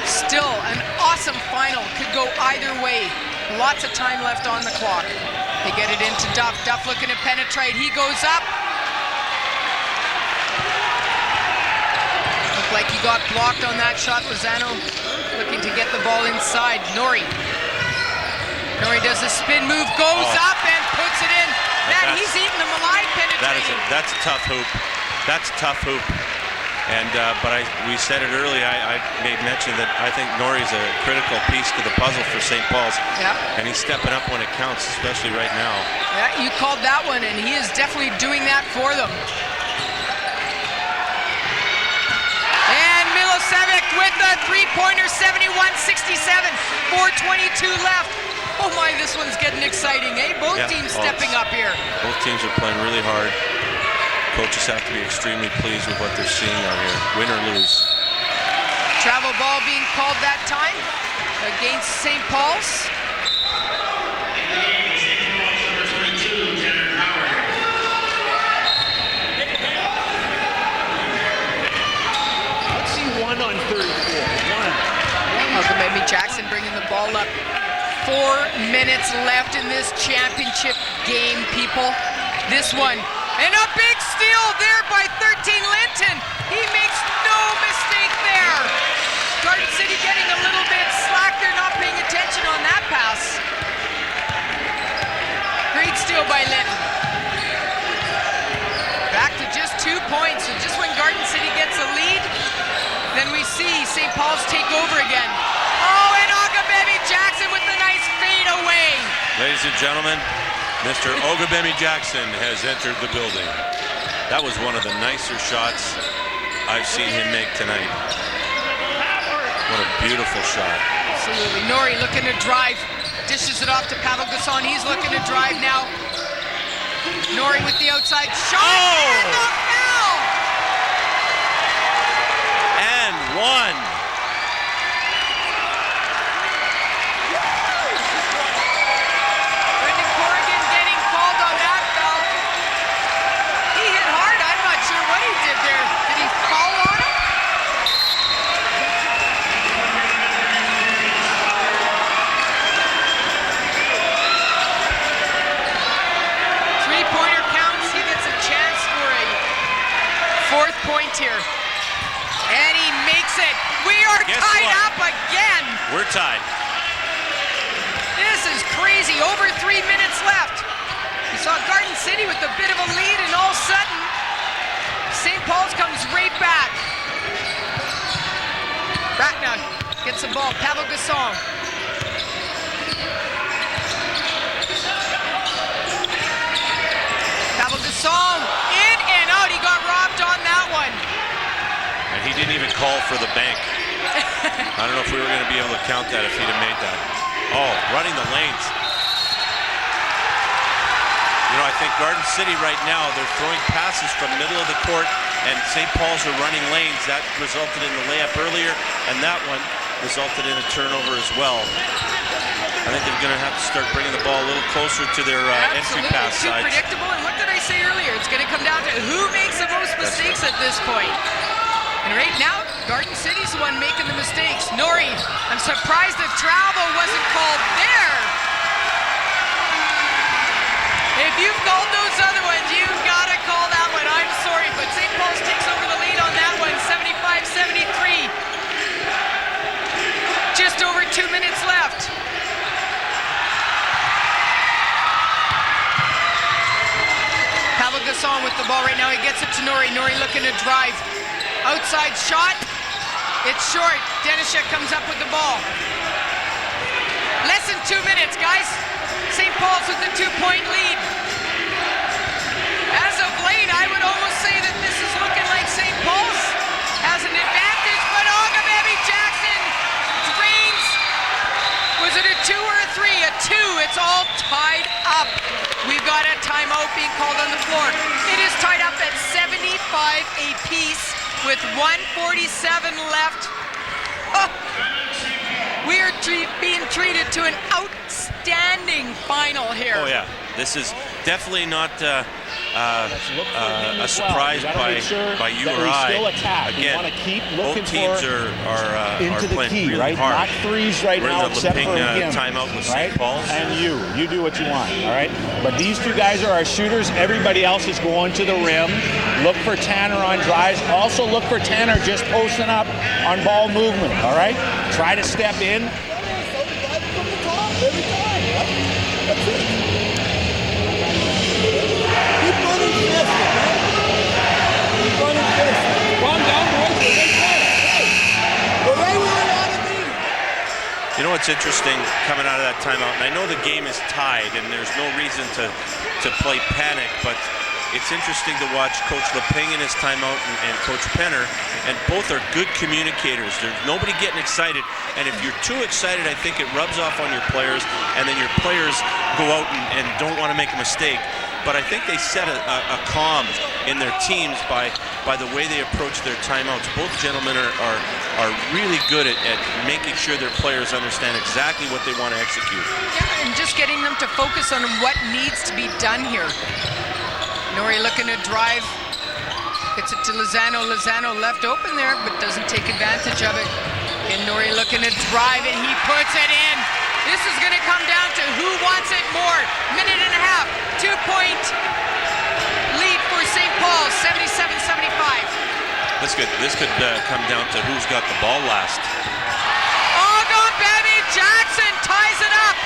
still an awesome final. Could go either way. Lots of time left on the clock. They get it into Duff. Duff looking to penetrate. He goes up. Looked like he got blocked on that shot. Lozano looking to get the ball inside. Norrie does a spin move, goes up and puts it in. Man, he's eating them alive penetrating. That's a tough hoop. That's a tough hoop. And we said it earlier. I made mention that I think Norrie's a critical piece to the puzzle for St. Paul's. Yeah. And he's stepping up when it counts, especially right now. Yeah, you called that one, and he is definitely doing that for them. And Milicevic with the three-pointer, 71-67, 4:22 left. Oh my, this one's getting exciting, eh? Both teams stepping up here. Both teams are playing really hard. Coaches have to be extremely pleased with what they're seeing out here, win or lose. Travel ball being called that time against St. Paul's. Let's see one on 34. Ogamebi Jackson bringing the ball up. 4 minutes left in this championship game, people. This one. And a big steal there by 13 Linton. He makes no mistake there. Garden City getting a little bit slack. They're not paying attention on that pass. Great steal by Linton. Back to just 2 points. And just when Garden City gets a lead, then we see St. Paul's take over again. Oh, and Ogamebi Jackson with the nice fade away. Ladies and gentlemen, Mr. Ogamebi Jackson has entered the building. That was one of the nicer shots I've seen him make tonight. What a beautiful shot. Absolutely. Norrie looking to drive. Dishes it off to Pavel Gasson. He's looking to drive now. Norrie with the outside shot. Oh! And the foul! And one. Here. And he makes it. We are tied up again. We're tied. This is crazy. Over 3 minutes left. We saw Garden City with a bit of a lead, and all of a sudden, St. Paul's comes right back. Ratna gets the ball. Pavel Gasson. Pavel Gasson in and out. He got robbed on that one. And he didn't even call for the bank. I don't know if we were going to be able to count that if he'd have made that. Oh, running the lanes. You know, I think Garden City right now, they're throwing passes from middle of the court, and St. Paul's are running lanes. That resulted in the layup earlier, and that one resulted in a turnover as well. I think they're going to have to start bringing the ball a little closer to their entry pass sides. Too predictable, and what did I say earlier? It's going to come down to who makes the most mistakes at this point. And right now, Garden City's the one making the mistakes. Norrie, I'm surprised the travel wasn't called there. If you've called those other ones, you've got to call that one. I'm sorry, but St. Paul's takes over the lead on that one, 75-73. Just over 2 minutes left. Pavel Gasson with the ball right now. He gets it to Norrie. Norrie looking to drive. Outside shot. It's short. Denishek comes up with the ball. Less than 2 minutes, guys. St. Paul's with the 2-point lead. As of late, I would almost say that this is looking like St. Paul's has an advantage, but Ogababy Jackson drains. Was it a 2 or a 3? A 2. It's all tied up. We've got a timeout being called on the floor. It is tied up at 75 apiece with 1:47 left. Oh, we are being treated to an outstanding final here. Oh yeah, this is definitely not a surprise by you or I. Again, both teams are playing really hard. Not threes right now, except for him. Timeout with St. Paul's. And you do what you want, all right? But these two guys are our shooters. Everybody else is going to the rim. Look for Tanner on drives. Also look for Tanner just posting up on ball movement, all right? Try to step in. You know what's interesting coming out of that timeout, and I know the game is tied and there's no reason to play panic, but it's interesting to watch Coach Leping in his timeout and Coach Penner, and both are good communicators. There's nobody getting excited, and if you're too excited, I think it rubs off on your players, and then your players go out and don't want to make a mistake. But I think they set a calm in their teams by the way they approach their timeouts. Both gentlemen are really good at making sure their players understand exactly what they want to execute. Yeah, and just getting them to focus on what needs to be done here. Norrie looking to drive. Gets it to Lozano. Lozano left open there, but doesn't take advantage of it. And Norrie looking to drive, and he puts it in. This is going to come down to who wants it more. Minute and a half. 2-point lead for St. Paul, 77-75. This could come down to who's got the ball last. Ogababy Jackson ties it up.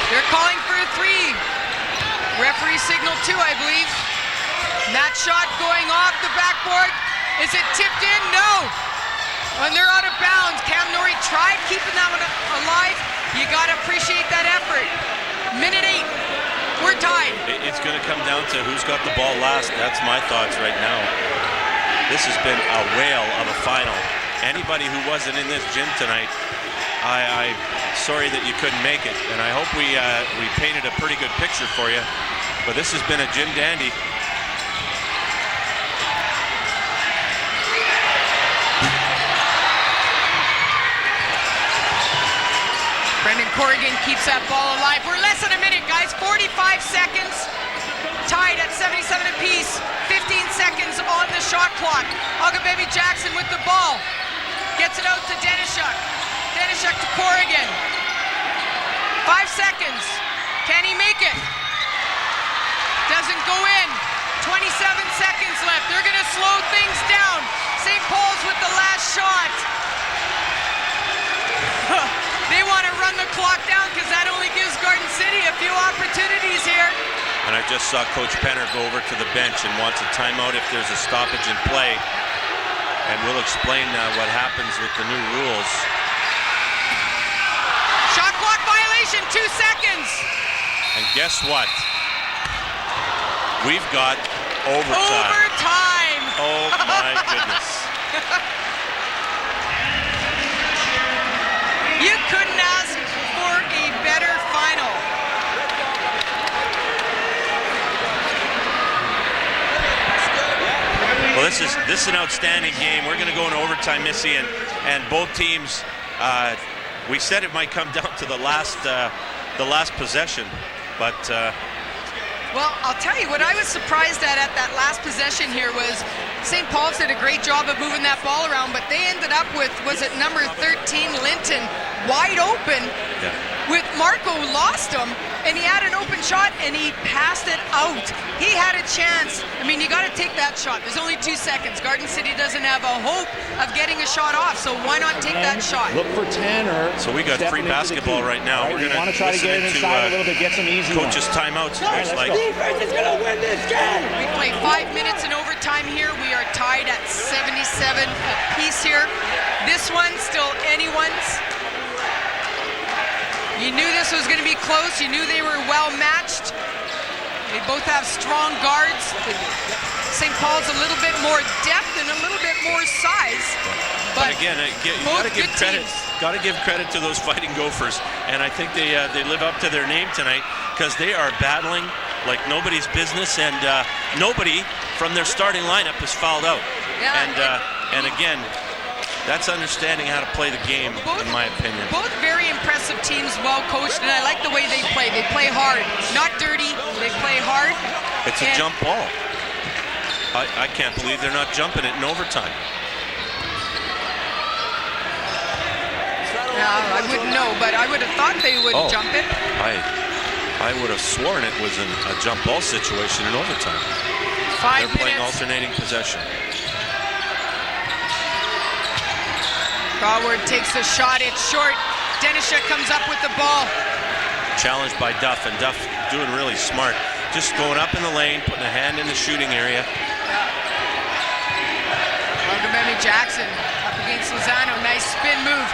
They're calling for a 3. Referee signal 2, I believe. And that shot going off the backboard. Is it tipped in? No. When they're out of bounds, Cam Norrie tried keeping that one alive. You got to appreciate that effort. Minute 8. We're tied. It's going to come down to who's got the ball last. That's my thoughts right now. This has been a whale of a final. Anybody who wasn't in this gym tonight, I'm sorry that you couldn't make it. And I hope we painted a pretty good picture for you. But this has been a gym dandy. Brendan Corrigan keeps that ball alive. We're less than a minute, guys. 45 seconds. Tied at 77 apiece. 15 seconds on the shot clock. Ogababy Jackson with the ball. Gets it out to Denishuk. Denishuk to Corrigan. 5 seconds. Can he make it? Doesn't go in. 27 seconds left. They're going to slow things down. St. Paul's with the last shot. They want to run the clock down because that only gives Garden City a few opportunities here. And I just saw Coach Penner go over to the bench and wants a timeout if there's a stoppage in play. And we'll explain what happens with the new rules. Shot clock violation, 2 seconds. And guess what? We've got overtime. Overtime. Oh my goodness. You couldn't ask for a better final. Well, this is an outstanding game. We're going to go into overtime, Missy, and both teams. We said it might come down to the last possession, but Well, I'll tell you what I was surprised at that last possession here was St. Paul's did a great job of moving that ball around, but they ended up with, was it number 13, Linton, wide open. Yeah. With Marco lost him, and he had an open shot, and he passed it out. He had a chance. I mean, you got to take that shot. There's only 2 seconds. Garden City doesn't have a hope of getting a shot off, so why not take that shot? Look for Tanner. So we got free basketball right now. Right, We're going want to try to get it inside a little bit, get some easy coach's timeouts. Right, like. Defense is going to win this game. We play 5 minutes in overtime here. We are tied at 77 apiece here. This one still anyone's. You knew this was going to be close. You knew they were well matched. They both have strong guards. St. Paul's a little bit more depth and a little bit more size. But again, you got to give credit. Got to give credit to those Fighting Gophers, and I think they live up to their name tonight because they are battling like nobody's business, and nobody from their starting lineup is fouled out. Yeah, and again, that's understanding how to play the game, in my opinion. Both very impressive teams, well coached, and I like the way they play. They play hard, not dirty. They play hard. It's a jump ball. I can't believe they're not jumping it in overtime. I wouldn't know, but I would have thought they would jump it. I would have sworn it was a jump ball situation in overtime. 5 minutes. They're playing alternating possession. Broward takes the shot, it's short. Denisha comes up with the ball. Challenged by Duff, and Duff doing really smart. Just going up in the lane, putting a hand in the shooting area. Ogabemi Jackson up against Lozano, nice spin move.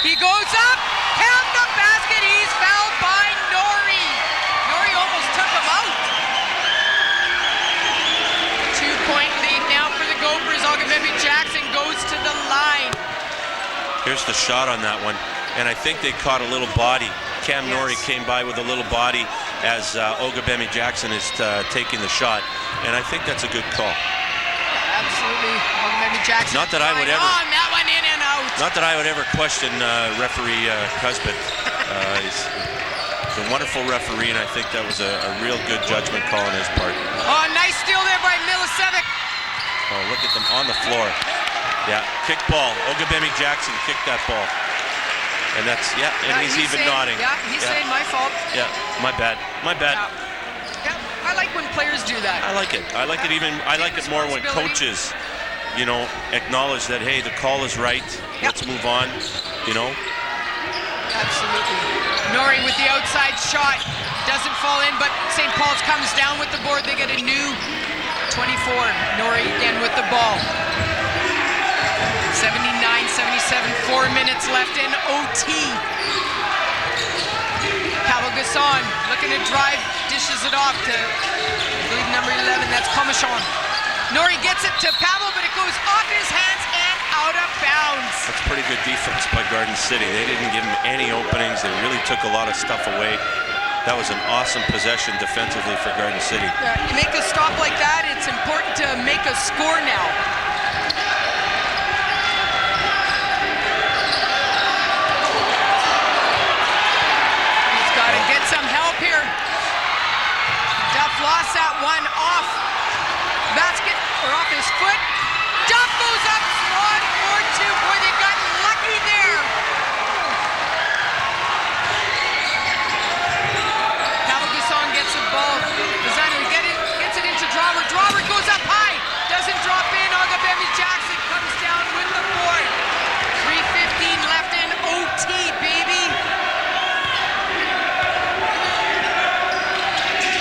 He goes up, count the basket, he's fouled by Nori. Nori almost took him out. 2-point lead now for the Gophers. Ogabemi Jackson goes to the line. Here's the shot on that one, and I think they caught a little body. Cam Norrie came by with a little body as Ogabemi Jackson is taking the shot, and I think that's a good call. Absolutely, Ogabemi Jackson. Not that I would ever. On that one, in and out. Not that I would ever question referee Cusbett. He's a wonderful referee, and I think that was a real good judgment call on his part. Oh, nice steal there by Milicevic. Oh, look at them on the floor. Yeah, kick ball. Ogabemi Jackson kicked that ball. And that's, and he's even saying, nodding. Yeah, he's saying my fault. Yeah, my bad. My bad. Yeah, I like when players do that. I like it. I like it more when coaches, acknowledge that, hey, the call is right. Let's move on, Absolutely. Norrie with the outside shot. Doesn't fall in, but St. Paul's comes down with the board. They get a new 24. Norrie again with the ball. 79-77, 4 minutes left in OT. Pavel Gasson looking to drive, dishes it off to, I believe, number 11, that's Comachon. Norrie gets it to Pavel, but it goes off his hands and out of bounds. That's pretty good defense by Garden City. They didn't give him any openings. They really took a lot of stuff away. That was an awesome possession defensively for Garden City. You make a stop like that, it's important to make a score now. Get some help here. Duff lost that one off basket, or off his foot. Duff goes up strong for 2. Boy, they got lucky there. Pavel Gasson gets the ball. Lozano gets it into Drawer. Drawer goes up high. Doesn't drop in. Ogabemi Jackson comes down with the board. 3:15 left in OT, baby.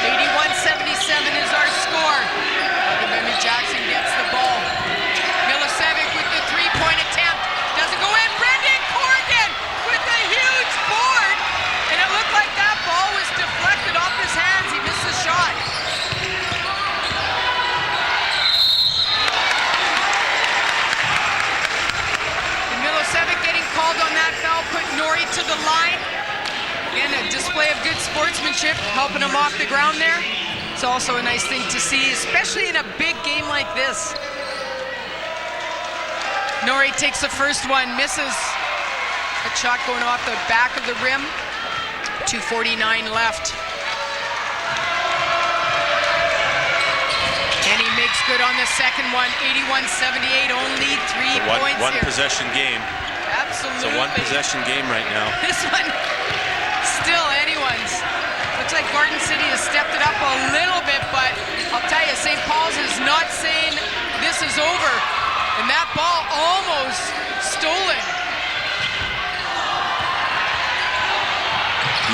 81-77 is our score. Ogabemi Jackson gets the ball. Milicevic with the 3-point attempt. Doesn't go in. Brendan Corrigan with a huge board. And it looked like that ball was deflected off his hands. He missed the shot. And Milicevic getting called on that foul put Norrie to the line. Again, a display of good sportsmanship, helping him off the ground there. It's also a nice thing to see, especially in a big game like this. Norrie takes the first one, misses. A shot going off the back of the rim. 2:49 left. on the second one, 81-78, only 3 points One here. possession game. Absolutely. It's a one possession game right now. This one, still anyone's. Looks like Garden City has stepped it up a little bit, but I'll tell you, St. Paul's is not saying this is over. And that ball almost stolen.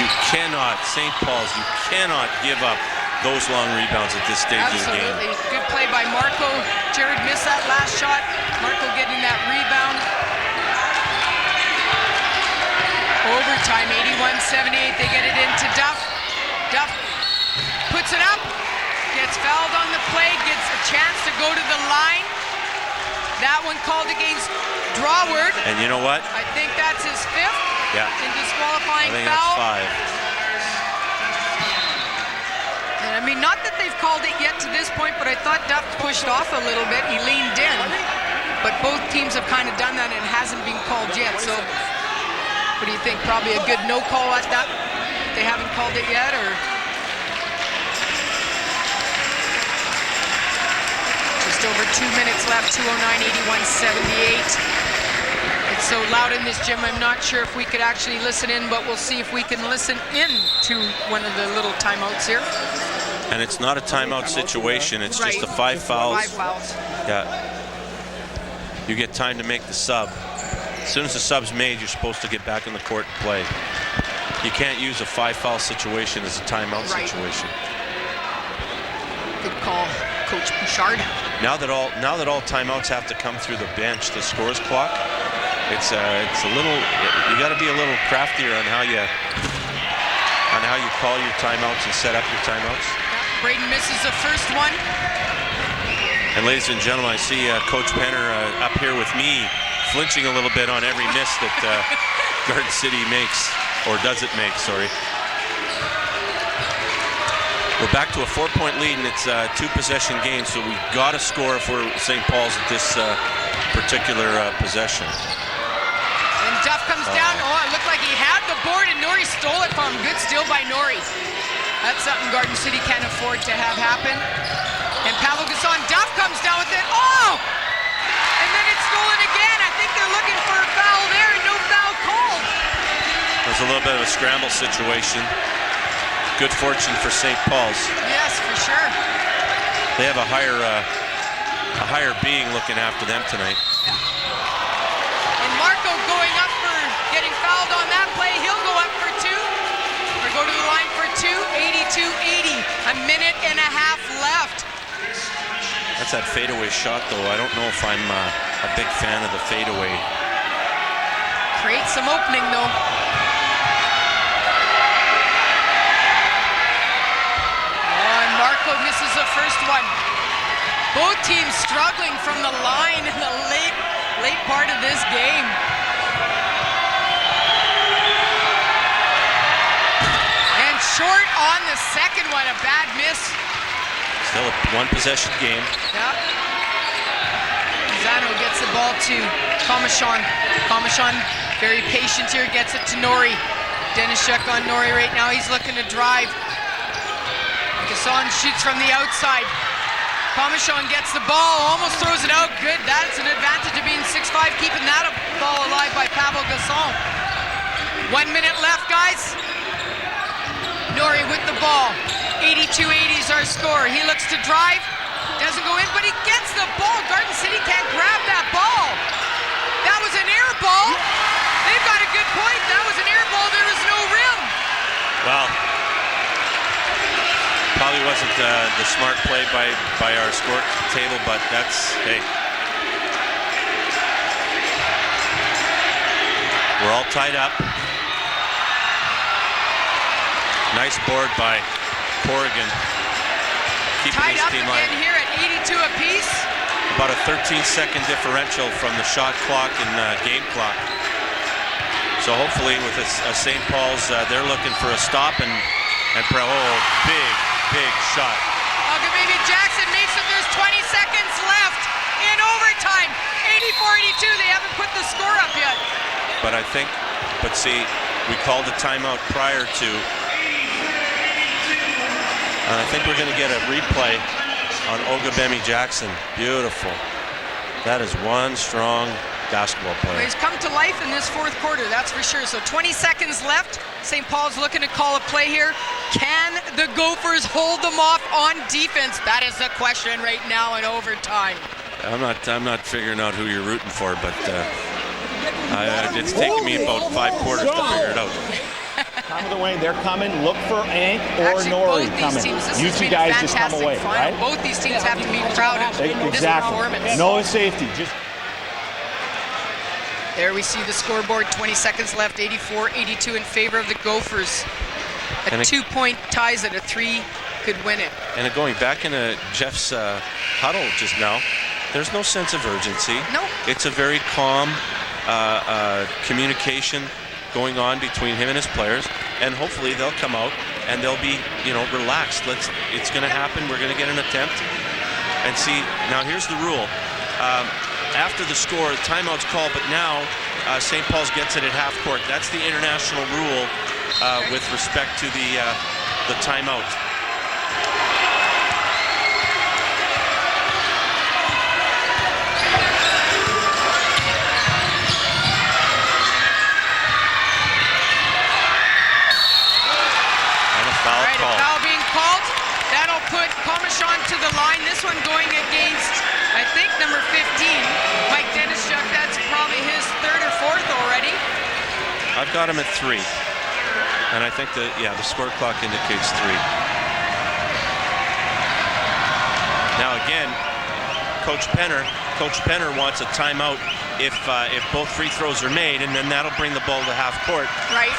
You cannot, St. Paul's, you cannot give up those long rebounds at this stage of the game. Absolutely. Good play by Marco. Jared missed that last shot. Marco getting that rebound. Overtime, 81-78. They get it into Duff. Duff puts it up. Gets fouled on the play. Gets a chance to go to the line. That one called against Drawward. And you know what? I think that's his 5th. Yeah. In disqualifying I think foul. that's 5. And I mean, not that they've called it yet to this point, but I thought Duff pushed off a little bit. He leaned in. But both teams have kind of done that and it hasn't been called yet. So what do you think? Probably a good no call at that? They haven't called it yet, or? Just over 2 minutes left, 2:09, 81-78. It's so loud in this gym, I'm not sure if we could actually listen in, but we'll see if we can listen in to one of the little timeouts here. And it's not a timeout situation, it's Right. just a 5 fouls. 5 fouls. Yeah. You get time to make the sub. As soon as the sub's made, you're supposed to get back on the court and play. You can't use a 5 foul situation as a timeout Right. situation. Good call, Coach Bouchard. Now that all timeouts have to come through the bench, the scores clock, it's a little, you got to be a little craftier on how you call your timeouts and set up your timeouts. Braden misses the first one. And ladies and gentlemen, I see Coach Penner up here with me, flinching a little bit on every miss that Garden City makes, or doesn't make, sorry. We're back to a 4-point lead, and it's a 2-possession game, so we've got to score for St. Paul's at this particular possession. And Duff comes down. Oh, it looked like he had the board, and Norrie stole it from him. Good steal by Norrie. That's something Garden City can't afford to have happen. And Pavel Gasson, Duff comes down with it. Oh! And then it's stolen again. I think they're looking for a foul there, and no foul called. There's a little bit of a scramble situation. Good fortune for St. Paul's. Yes, for sure. They have a higher being looking after them tonight. And Marco going up for getting fouled on that play. He'll go up for 2, or go to the line for 2. 82-80. A minute and a half left. That's that fadeaway shot, though. I don't know if I'm a big fan of the fadeaway. Creates some opening, though. Marco misses the first one. Both teams struggling from the line in the late part of this game. And short on the second one, a bad miss. Still a 1-possession game. Yep. Zano gets the ball to Comachon. Comachon, very patient here, gets it to Norrie. Denishuk on Norrie right now, he's looking to drive. Gasson shoots from the outside. Comachon gets the ball, almost throws it out. Good, that's an advantage of being 6'5", keeping that ball alive by Pavel Gasson. 1 minute left, guys. Norrie with the ball. 82-80 is our score. He looks to drive, doesn't go in, but he gets the ball. Garden City can't grab that ball. That was an air ball. They've got a good point. That was an air ball. There was no rim. Well, probably wasn't the smart play by our score table, but that's, hey. We're all tied up. Nice board by Corrigan. Keeping Tied his up team again line. here at 82 apiece. About a 13-second differential from the shot clock and game clock. So hopefully with a St. Paul's, they're looking for a stop and big shot. Maybe Jackson makes it. There's 20 seconds left in overtime. 84-82. They haven't put the score up yet. But see, we called a timeout prior to. I think we're going to get a replay on Ogabemi Jackson. Beautiful. That is one strong basketball player. He's come to life in this fourth quarter, that's for sure. So 20 seconds left. St. Paul's looking to call a play here. Can the Gophers hold them off on defense? That is the question right now in overtime. I'm not figuring out who you're rooting for, but it's taken me about 5 quarters to figure it out. Time of the way, they're coming. Look for Ank or Nori coming. You two guys just come away, right? Both these teams have to be proud of this performance. No safety. There we see the scoreboard, 20 seconds left, 84-82 in favor of the Gophers. A 2-point ties it, a 3 could win it. And going back into Jeff's huddle just now, there's no sense of urgency. No. It's a very calm communication going on between him and his players, and hopefully they'll come out and they'll be, relaxed. It's going to happen. We're going to get an attempt and see. Now here's the rule. After the score, timeout's called, but now St. Paul's gets it at half court. That's the international rule with respect to the timeout. To the line, this one going against, I think, number 15, Mike Denischuk. That's probably his 3rd or 4th already. I've got him at 3, and I think the score clock indicates 3. Now again, Coach Penner wants a timeout if both free throws are made, and then that'll bring the ball to half court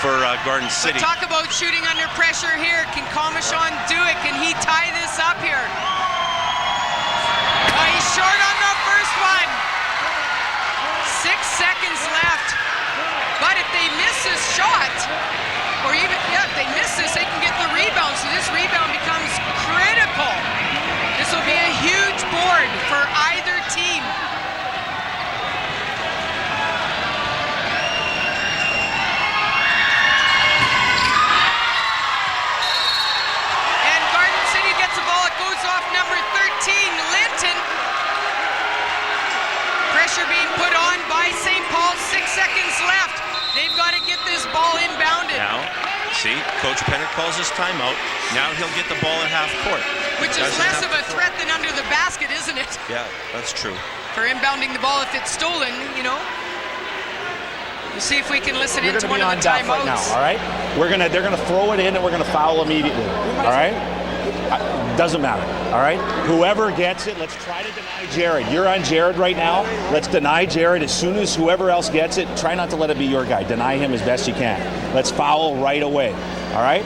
for Garden City. But talk about shooting under pressure here. Can Comachon do it? Can he tie this up here? He's short on the first one. 6 seconds left. But if they miss this shot, or even if they miss this, they can get the rebound. So this rebound becomes critical. This will be a huge board for either team. And Garden City gets the ball. It goes off number 13, Linton. Pressure being put on by St. Paul. 6 seconds left. They've got to get this ball inbounded. Now, see, Coach Penner calls his timeout. Now he'll get the ball at half court. Which is less of a threat than under the basket, isn't it? Yeah, that's true. For inbounding the ball if it's stolen, We'll see if we can listen into one of the timeouts. Right now, all right? They're gonna throw it in and we're gonna foul immediately. All right? Doesn't matter. All right? Whoever gets it, let's try to deny Jared. You're on Jared right now. Let's deny Jared as soon as whoever else gets it. Try not to let it be your guy. Deny him as best you can. Let's foul right away. All right?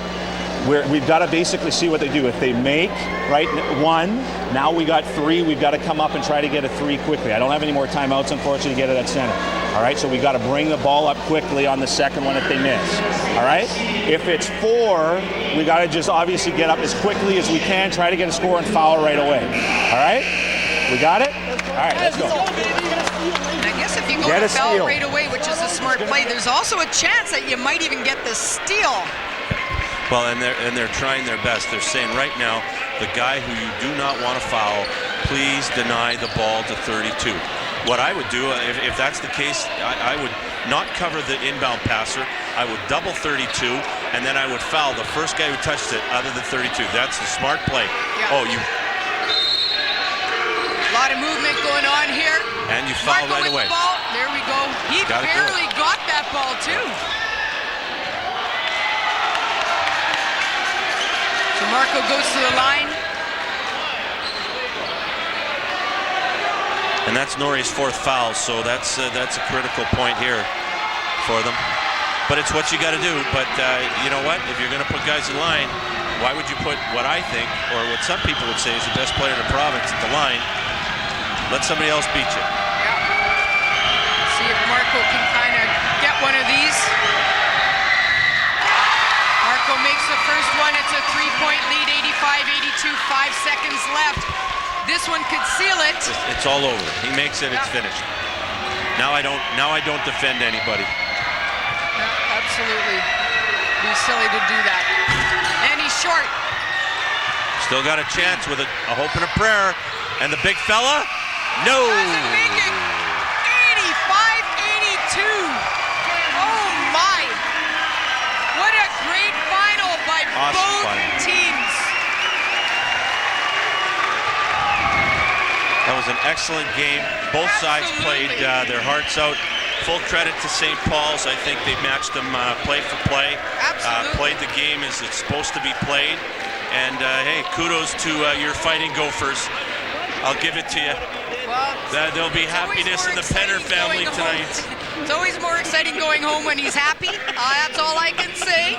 We've got to basically see what they do. If they make, 1, now we got 3. We've got to come up and try to get a 3 quickly. I don't have any more timeouts, unfortunately, to get it at center. All right, so we got to bring the ball up quickly on the second one if they miss. All right? If it's 4, we got to just obviously get up as quickly as we can, try to get a score and foul right away. All right? We got it? All right, let's go. And I guess if you go to foul right away, which is a smart play, there's also a chance that you might even get the steal. Well, and they're trying their best. They're saying right now, the guy who you do not want to foul, please deny the ball to 32. What I would do, if that's the case, I would not cover the inbound passer. I would double 32, and then I would foul the first guy who touched it other than 32. That's the smart play. Yeah. Oh, you. A lot of movement going on here. And you foul right away. The ball. There we go. He barely got that ball, too. So Marco goes to the line. And that's Nori's 4th foul, so that's a critical point here for them. But it's what you got to do. But you know what? If you're going to put guys in line, why would you put what I think, or what some people would say is the best player in the province at the line? Let somebody else beat you. Yeah. See if Marco can kind of get one of these. Marco makes the first one. It's a 3-point lead, 85-82, 5 seconds left. This one could seal it. It's all over. He makes it, it's finished. Now I don't defend anybody. Yeah, absolutely. Be silly to do that. And he's short. Still got a chance with a hope and a prayer. And the big fella, no. Doesn't make it. 85-82. Oh my. What a great final by both teams. That was an excellent game. Both sides played their hearts out. Full credit to St. Paul's. I think they matched them play for play. Played the game as it's supposed to be played. And hey, kudos to your Fighting Gophers. I'll give it to you. Well, there'll be happiness in the Penner family tonight. It's always more exciting going home when he's happy. That's all I can say.